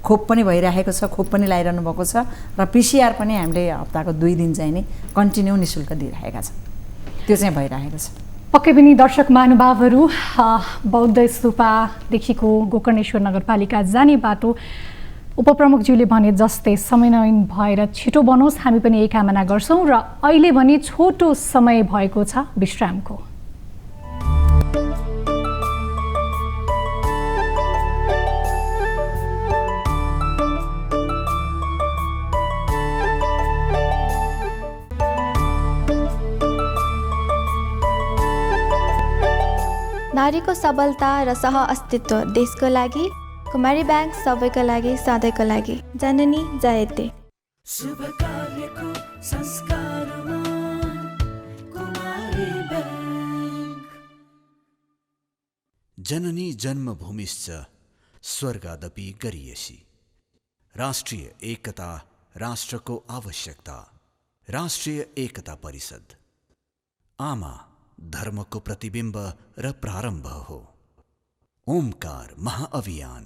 खोप पनि भइरहेको छ, खोप पनि लगाइरहनु भएको छ र पिसिआर पनि हामीले हप्ताको 2 दिन चाहिँ नि कन्टिन्यू निःशुल्क दिइरहेका छौँ। त्यो चाहिँ भइरहेको छ। पक्कै पनि दर्शक महानुभावहरू, बौद्ध स्तूपादेखिको गोकर्णेश्वर नगरपालिका जाने बाटो उपप्रमुखज्यूले भने जस्तै समन्वयन भएर छिटो बनोस्, हामी पनि यही कामना गर्छौँ। र अहिले भने छोटो समय भएको छ विश्रामको। नारीको सबलता र सह अस्तित्व देशको लागि, कुमारी ब्याङ्क सबैको लागि सधैँको लागि। जननी जयते। शुभ कार्यको संस्कारमा कुमारी ब्याङ्क। जननी जन्मभूमिश्च स्वर्गादपि गरीयसी। राष्ट्रिय एकता राष्ट्रको आवश्यकता। राष्ट्रिय एकता परिषद। आमा धर्मको प्रतिबिम्ब र प्रारम्भ हो। ओमकार महाअभियान।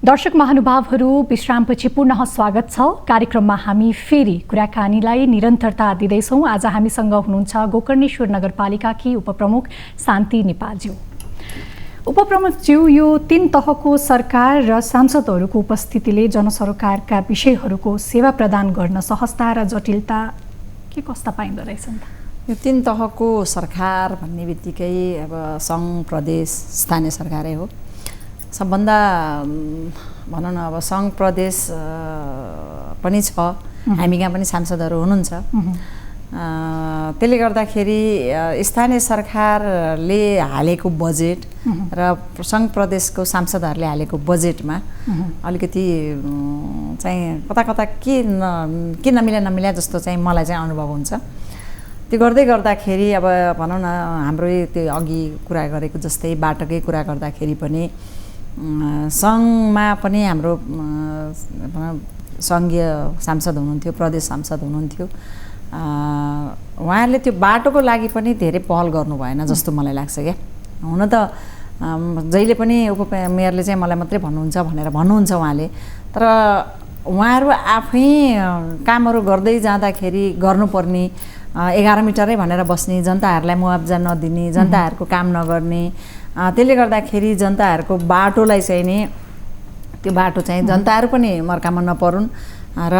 दर्शक महानुभावहरू, विश्रामपछि पुनः स्वागत छ। कार्यक्रममा हामी फेरि कुराकानीलाई निरन्तरता दिँदैछौँ। आज हामीसँग हुनुहुन्छ गोकर्णेश्वर नगरपालिकाकी उपप्रमुख शान्ति नेपालज्यू। उपप्रमुखज्यू, यो 3 तहको सरकार र सांसदहरूको उपस्थितिले जनसरोकारका विषयहरूको सेवा प्रदान गर्न सहजता र जटिलता के कस्ता पाइँदो रहेछन्? यो 3 तहको सरकार भन्ने बित्तिकै अब सङ्घ, प्रदेश, स्थानीय सरकारै हो। सबभन्दा भनौँ न अब सङ्घ, प्रदेश पनि छ, हामी कहाँ पनि सांसदहरू हुनुहुन्छ। त्यसले गर्दाखेरि स्थानीय सरकारले हालेको बजेट र सङ्घ प्रदेशको सांसदहरूले हालेको बजेटमा अलिकति चाहिँ कता के नमिला जस्तो चाहिँ मलाई चाहिँ अनुभव हुन्छ। त्यो गर्दै गर्दाखेरि अब भनौँ न हाम्रो त्यो अघि कुरा गरेको जस्तै बाटोकै कुरा गर्दाखेरि पनि सङ्घमा पनि हाम्रो सङ्घीय सांसद हुनुहुन्थ्यो, प्रदेश सांसद हुनुहुन्थ्यो। उहाँहरूले त्यो बाटोको लागि पनि धेरै पहल गर्नु भएन जस्तो मलाई लाग्छ क्या। हुन त जहिले पनि उपमेयरले चाहिँ मलाई मात्रै भन्नुहुन्छ उहाँले, तर उहाँहरू आफै कामहरू गर्दै जाँदाखेरि गर्नुपर्ने 11 मिटरै भनेर बस्ने, जनताहरूलाई मुआवजा नदिने, जनताहरूको काम नगर्ने, त्यसले गर्दाखेरि जनताहरूको बाटोलाई चाहिँ नि त्यो बाटो चाहिँ जनताहरू पनि मर्कामा नपरुन् र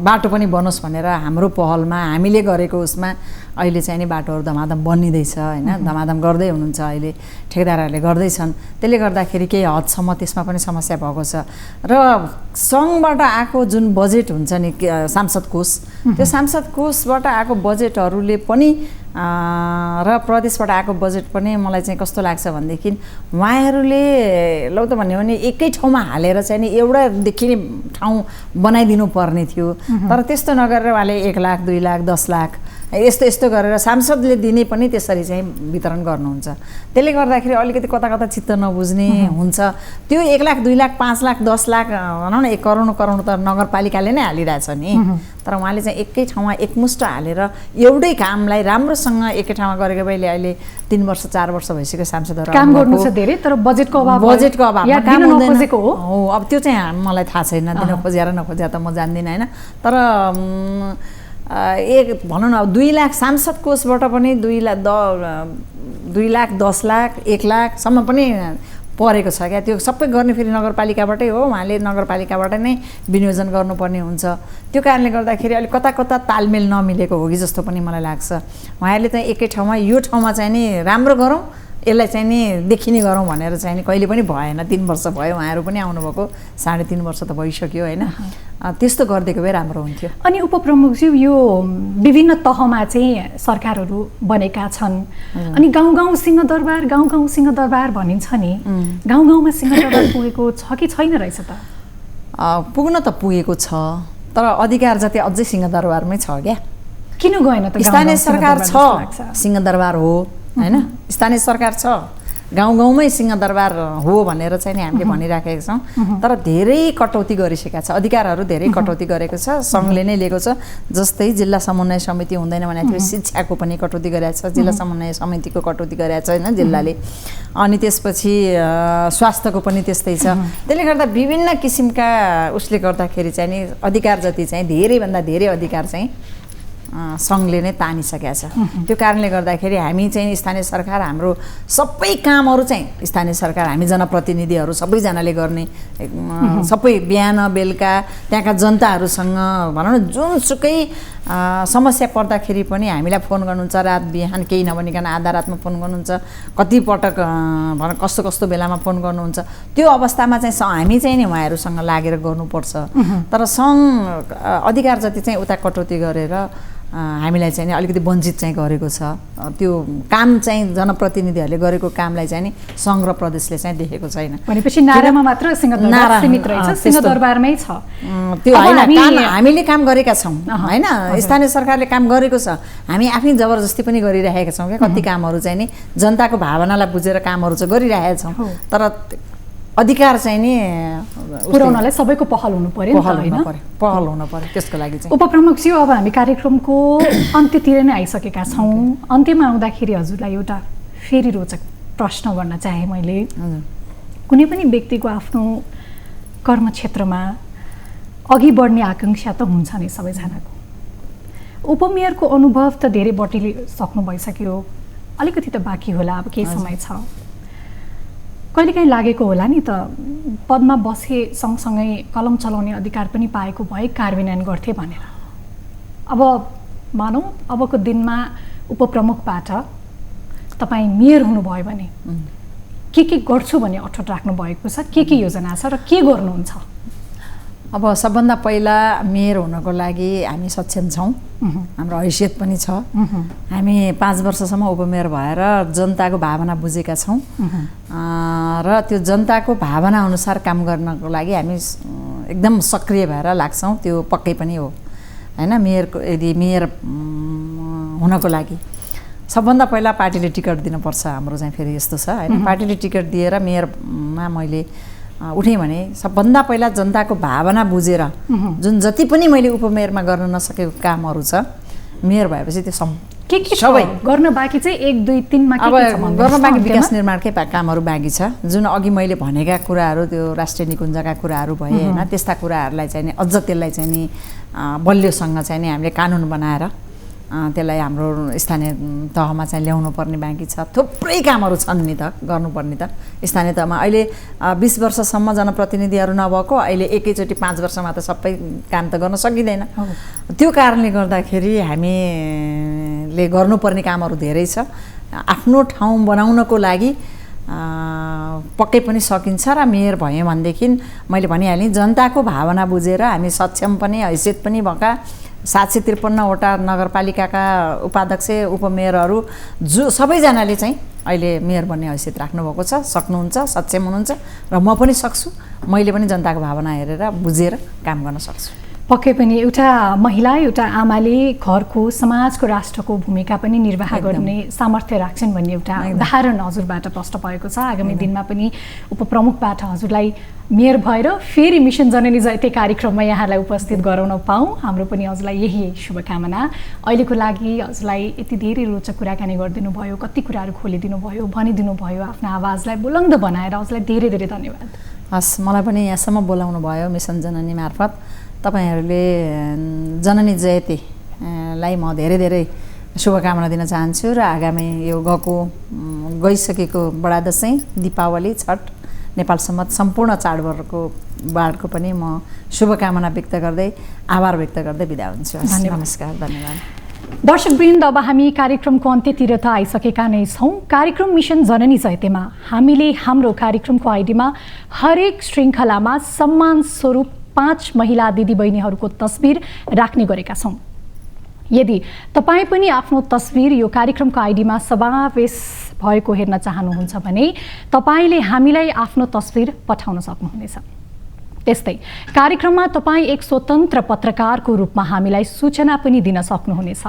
बाटो पनि बनोस् भनेर हाम्रो पहलमा हामीले गरेको उसमा अहिले चाहिँ नि बाटोहरू धमाधम बनिँदैछ होइन, धमाधम गर्दै हुनुहुन्छ अहिले, ठेकेदारहरूले गर्दैछन्। त्यसले गर्दाखेरि केही हदसम्म त्यसमा पनि समस्या भएको छ। र सङ्घबाट आएको जुन बजेट हुन्छ नि सांसद कोष, त्यो सांसद कोषबाट आएको बजेटहरूले पनि र प्रदेशबाट आएको बजेट पनि मलाई चाहिँ कस्तो लाग्छ भनेदेखि उहाँहरूले लौ त भन्यो भने एकै ठाउँमा हालेर चाहिँ नि एउटा देखिने ठाउँ बनाइदिनु पर्ने थियो, तर त्यस्तो नगरेर उहाँले 1 लाख, 2 लाख, 10 लाख यस्तो गरेर सांसदले दिने पनि त्यसरी चाहिँ वितरण गर्नुहुन्छ। त्यसले गर्दाखेरि अलिकति कता चित्त नबुझ्ने हुन्छ। त्यो 1 लाख, 2 लाख, 5 लाख, 10 लाख भनौँ न 1 करोड त नगरपालिकाले नै हालिरहेछ नि, तर उहाँले चाहिँ एकै ठाउँमा एकमुष्ट हालेर एउटै कामलाई राम्रोसँग एकै ठाउँमा गरेको भएले अहिले 3 वर्ष 4 वर्ष भइसक्यो सांसदहरू काम गर्नु छ धेरै, तर बजेटको अभावमा काम हुँदैन हो। अब त्यो चाहिँ मलाई थाहा छैन, दिन खोजेर नखोजेर त म जान्दिनँ होइन, तर भनौँ न 2 लाख सांसद कोषबाट पनि 2 लाख 10 लाख 1 लाखसम्म पनि परेको छ क्या। त्यो सबै गर्ने फेरि नगरपालिकाबाटै हो, उहाँले नगरपालिकाबाट नै विनियोजन गर्नुपर्ने हुन्छ। त्यो कारणले गर्दाखेरि अलिक कता तालमेल नमिलेको हो कि जस्तो पनि मलाई लाग्छ। उहाँहरूले चाहिँ एकै ठाउँमा यो ठाउँमा चाहिँ नि राम्रो गरौँ, यसलाई चाहिँ नि देखिने गरौँ भनेर चाहिँ नि कहिले पनि भएन। 3 वर्ष भयो उहाँहरू पनि आउनुभएको, 3.5 वर्ष त भइसक्यो होइन, त्यस्तो गरिदिएको भए राम्रो हुन्थ्यो। अनि उपप्रमुखज्यू, यो विभिन्न तहमा चाहिँ सरकारहरू बनेका छन्, अनि गाउँ सिंहदरबार भनिन्छ नि, गाउँमा सिंहदरबार पुगेको छ कि छैन रहेछ त? पुग्न त पुगेको छ, तर अधिकार जति अझै सिंहदरबारमै छ क्या। किन गएन त? स्थानीय सरकार छ, सिंहदरबार हो होइन, स्थानीय सरकार छ, गाउँ गाउँमै सिंहदरबार हो भनेर चाहिँ नि हामीले भनिराखेका छौँ। तर धेरै कटौती गरिसकेका छ, अधिकारहरू धेरै कटौती गरेको छ, सङ्घले नै लिएको छ। जस्तै जिल्ला समन्वय समिति हुँदैन भनेको थियो, शिक्षाको पनि कटौती गरेको छ, जिल्ला समन्वय समितिको कटौती गरेको छ होइन जिल्लाले। अनि त्यसपछि स्वास्थ्यको पनि त्यस्तै छ। त्यसले गर्दा विभिन्न किसिमका उसले गर्दाखेरि चाहिँ नि अधिकार जति चाहिँ धेरैभन्दा धेरै अधिकार चाहिँ सङ्घले नै तानिसकेका छ। त्यो कारणले गर्दाखेरि हामी चाहिँ स्थानीय सरकार, हाम्रो सबै कामहरू चाहिँ स्थानीय सरकार, हामी जनप्रतिनिधिहरू सबैजनाले गर्ने, सबै बिहान बेलुका त्यहाँका जनताहरूसँग भनौँ न जुनसुकै समस्या पर्दाखेरि पनि हामीलाई फोन गर्नुहुन्छ, रात बिहान केही नभनिकन आधा रातमा फोन गर्नुहुन्छ, कतिपटक भनौँ कस्तो कस्तो बेलामा फोन गर्नुहुन्छ। त्यो अवस्थामा चाहिँ हामी चाहिँ नि उहाँहरूसँग लागेर गर्नुपर्छ। तर सङ्घ अधिकार जति चाहिँ उता कटौती गरेर हामीलाई चाहिँ नि अलिकति वञ्चित चाहिँ गरेको छ। त्यो काम चाहिँ जनप्रतिनिधिहरूले गरेको कामलाई चाहिँ नि सङ्घ र प्रदेशले चाहिँ देखेको छैन। भनेपछि नारामा मात्र सिंहदरबार सीमित रहेछ, सिंहदरबारमै छ त्यो होइन। हामीले काम गरेका छौँ होइन, स्थानीय सरकारले काम गरेको छ, हामी आफै जबरजस्ती पनि गरिरहेका छौँ क्या। कति कामहरू चाहिँ नि जनताको भावनालाई बुझेर कामहरू चाहिँ गरिरहेका छौँ। तर अधिकार चाहिँ नि पुर्याउनलाई सबैको पहल हुनु पर्यो, पहल हुनु पर्यो। त्यसको लागि चाहिँ उपप्रमुखज्यू, अब हामी कार्यक्रमको अन्त्यतिर नै आइसकेका छौँ। अन्त्यमा आउँदाखेरि हजुरलाई एउटा फेरि रोचक प्रश्न गर्न चाहे मैले। कुनै पनि व्यक्तिको आफ्नो कर्मक्षेत्रमा अघि बढ्ने आकाङ्क्षा त हुन्छ नै सबैजनाको। उपमेयरको अनुभव त धेरै बटिले सक्नु भइसक्यो, अलिकति त बाँकी होला, अब केही समय छ। कहिलेकाहीँ लागेको होला नि त, पदमा बसे सँगसँगै कलम चलाउने अधिकार पनि पाएको भए कार्यान्वयन गर्थे भनेर। अब मानौँ अबको दिनमा उपप्रमुखबाट तपाईँ मेयर हुनुभयो भने के गर्छु भन्ने अठोट राख्नु भएको छ, के योजना छ र के गर्नुहुन्छ? अब सबभन्दा पहिला मेयर हुनको लागि हामी सक्षम छौँ, हाम्रो हैसियत पनि छ। हामी 5 वर्षसम्म उपमेयर भएर जनताको भावना बुझेका छौँ र त्यो जनताको भावना अनुसार काम गर्नको लागि हामी एकदम सक्रिय भएर लाग्छौँ। त्यो पक्कै पनि हो होइन। यदि मेयर हुनको लागि सबभन्दा पहिला पार्टीले टिकट दिनुपर्छ। हाम्रो चाहिँ फेरि यस्तो छ होइन, पार्टीले टिकट दिएर मेयरमा मैले उठेँ भने सबभन्दा पहिला जनताको भावना बुझेर जुन जति पनि मैले उपमेयरमा गर्न नसकेको कामहरू छ, मेयर भएपछि त्यो सबै गर्न बाँकी चाहिँ 1 2 3 मा अब गर्न बाँकी विकास निर्माणकै कामहरू बाँकी छ। जुन अघि मैले भनेका कुराहरू, त्यो राष्ट्रिय निकुञ्जका कुराहरू भए होइन, त्यस्ता कुराहरूलाई चाहिँ नि अझ त्यसलाई चाहिँ नि बलियोसँग चाहिँ नि हामीले कानुन बनाएर त्यसलाई हाम्रो स्थानीय तहमा चाहिँ ल्याउनु पर्ने बाँकी छ। थुप्रै कामहरू छन् नि त गर्नुपर्ने त स्थानीय तहमा। अहिले 20 वर्षसम्म जनप्रतिनिधिहरू नभएको, अहिले एकैचोटि 5 वर्षमा त सबै काम त गर्न सकिँदैन। त्यो कारणले गर्दाखेरि हामीले गर्नुपर्ने कामहरू धेरै छ। आफ्नो ठाउँ बनाउनको लागि पक्कै पनि सकिन्छ र मेयर भएँ भनेदेखि मैले भनिहालेँ, जनताको भावना बुझेर हामी सक्षम पनि हैसियत पनि भएका 753वटा नगरपालिकाका उपाध्यक्ष उपमेयरहरू जो सबैजनाले चाहिँ अहिले मेयर बन्ने हैसियत राख्नुभएको छ, सक्नुहुन्छ, सक्षम हुनुहुन्छ र म पनि सक्छु। मैले पनि जनताको भावना हेरेर बुझेर काम गर्न सक्छु। पक्कै पनि एउटा महिला, एउटा आमाले घरको, समाजको, राष्ट्रको भूमिका पनि निर्वाह गर्ने सामर्थ्य राख्छन् भन्ने एउटा उदाहरण हजुरबाट प्रष्ट भएको छ। आगामी दिनमा पनि उपप्रमुखबाट हजुरलाई मेयर भएर फेरि मिसन जननी जयते कार्यक्रममा यहाँलाई उपस्थित गराउन पाऊँ, हाम्रो पनि हजुरलाई यही शुभकामना। अहिलेको लागि हजुरलाई यति धेरै रोचक कुराकानी गरिदिनु भयो, कति कुराहरू खोलिदिनु भयो, भनिदिनु भयो, आफ्नो आवाजलाई बुलन्द बनाएर हजुरलाई धेरै धेरै धन्यवाद। हस्, मलाई पनि यहाँसम्म बोलाउनु भयो मिसन जननी मार्फत। तपाईँहरूले जननी जयते लाई म धेरै धेरै शुभकामना दिन चाहन्छु र आगामी यो गइसकेको बडा दसैँ, दीपावली, छठ, नेपाल सम्मत सम्पूर्ण चाडबाडको पनि म शुभकामना व्यक्त गर्दै, आभार व्यक्त गर्दै बिदा हुन्छु। नमस्कार, धन्यवाद। दर्शकवृन्द, अब हामी कार्यक्रमको अन्त्यतिर त आइसकेका नै छौँ। कार्यक्रम मिसन जननी जयतेमा हामीले हाम्रो कार्यक्रमको आइडीमा हरेक श्रृङ्खलामा सम्मान स्वरूप 5 महिला दिदीबहिनीहरूको तस्बिर राख्ने गरेका छौँ। यदि तपाईँ पनि आफ्नो तस्बिर यो कार्यक्रमको आइडीमा समावेश भएको हेर्न चाहनुहुन्छ भने तपाईँले हामीलाई आफ्नो तस्बिर पठाउन सक्नुहुनेछ। त्यस्तै कार्यक्रममा तपाईँ एक स्वतन्त्र पत्रकारको रूपमा हामीलाई सूचना पनि दिन सक्नुहुनेछ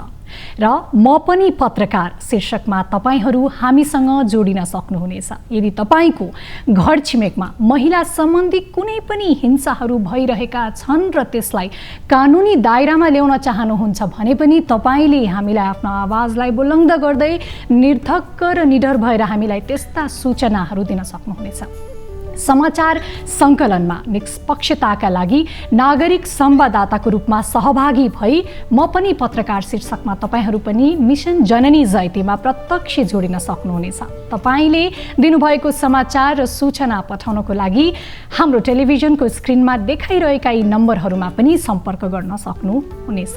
र म पनि पत्रकार शीर्षकमा तपाईहरू हामीसँग जोडिन सक्नुहुनेछ। यदि तपाईँको घर छिमेकमा महिला सम्बन्धी कुनै पनि हिंसाहरू भइरहेका छन् र त्यसलाई कानुनी दायरामा ल्याउन चाहनुहुन्छ भने पनि तपाईँले हामीलाई आफ्नो आवाजलाई बुलन्द गर्दै निर्धक्क र निडर भएर हामीलाई त्यस्ता सूचनाहरू दिन सक्नुहुनेछ। समाचार सङ्कलनमा निष्पक्षताका लागि नागरिक संवाददाताको रूपमा सहभागी भई म पनि पत्रकार शीर्षकमा तपाईहरू पनि मिसन जननी जयतेमा प्रत्यक्ष जोडिन सक्नुहुनेछ। तपाईँले दिनुभएको समाचार र सूचना पठाउनको लागि हाम्रो टेलिभिजनको स्क्रिनमा देखाइरहेका यी नम्बरहरूमा पनि सम्पर्क गर्न सक्नुहुनेछ।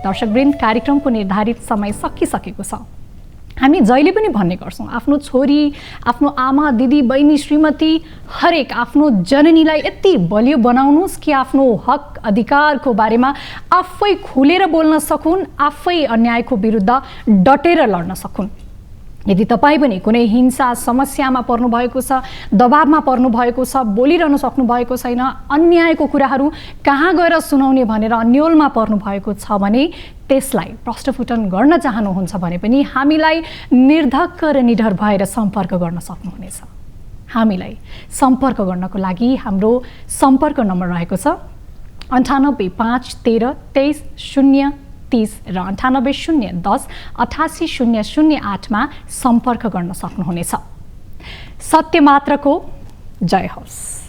दर्शकवृन्द, कार्यक्रमको निर्धारित समय सकिसकेको छ। हामी जहिले पनि भन्ने गर्छौँ, आफ्नो छोरी, आफ्नो आमा, दिदी, बहिनी, श्रीमती, हरेक आफ्नो जननीलाई यति बलियो बनाउनुहोस् कि आफ्नो हक अधिकारको बारेमा आफै खुलेर बोल्न सकुन्, आफै अन्यायको विरुद्ध डटेर लड्न सकुन्। यदि तपाईँ पनि कुनै हिंसा समस्यामा पर्नुभएको छ, दबावमा पर्नुभएको छ, बोलिरहन सक्नुभएको छैन, अन्यायको कुराहरू कहाँ गएर सुनाउने भनेर अन्योलमा पर्नुभएको छ भने त्यसलाई प्रष्टफुटन गर्न चाहनुहुन्छ भने पनि हामीलाई निर्धक्क र निडर भएर सम्पर्क गर्न सक्नुहुनेछ। हामीलाई सम्पर्क गर्नको लागि हाम्रो सम्पर्क नम्बर रहेको छ 98 5 13 23 0 30 र 98 010 88 008 मा सम्पर्क गर्न सक्नुहुनेछ। सत्य मात्रको जय होस्।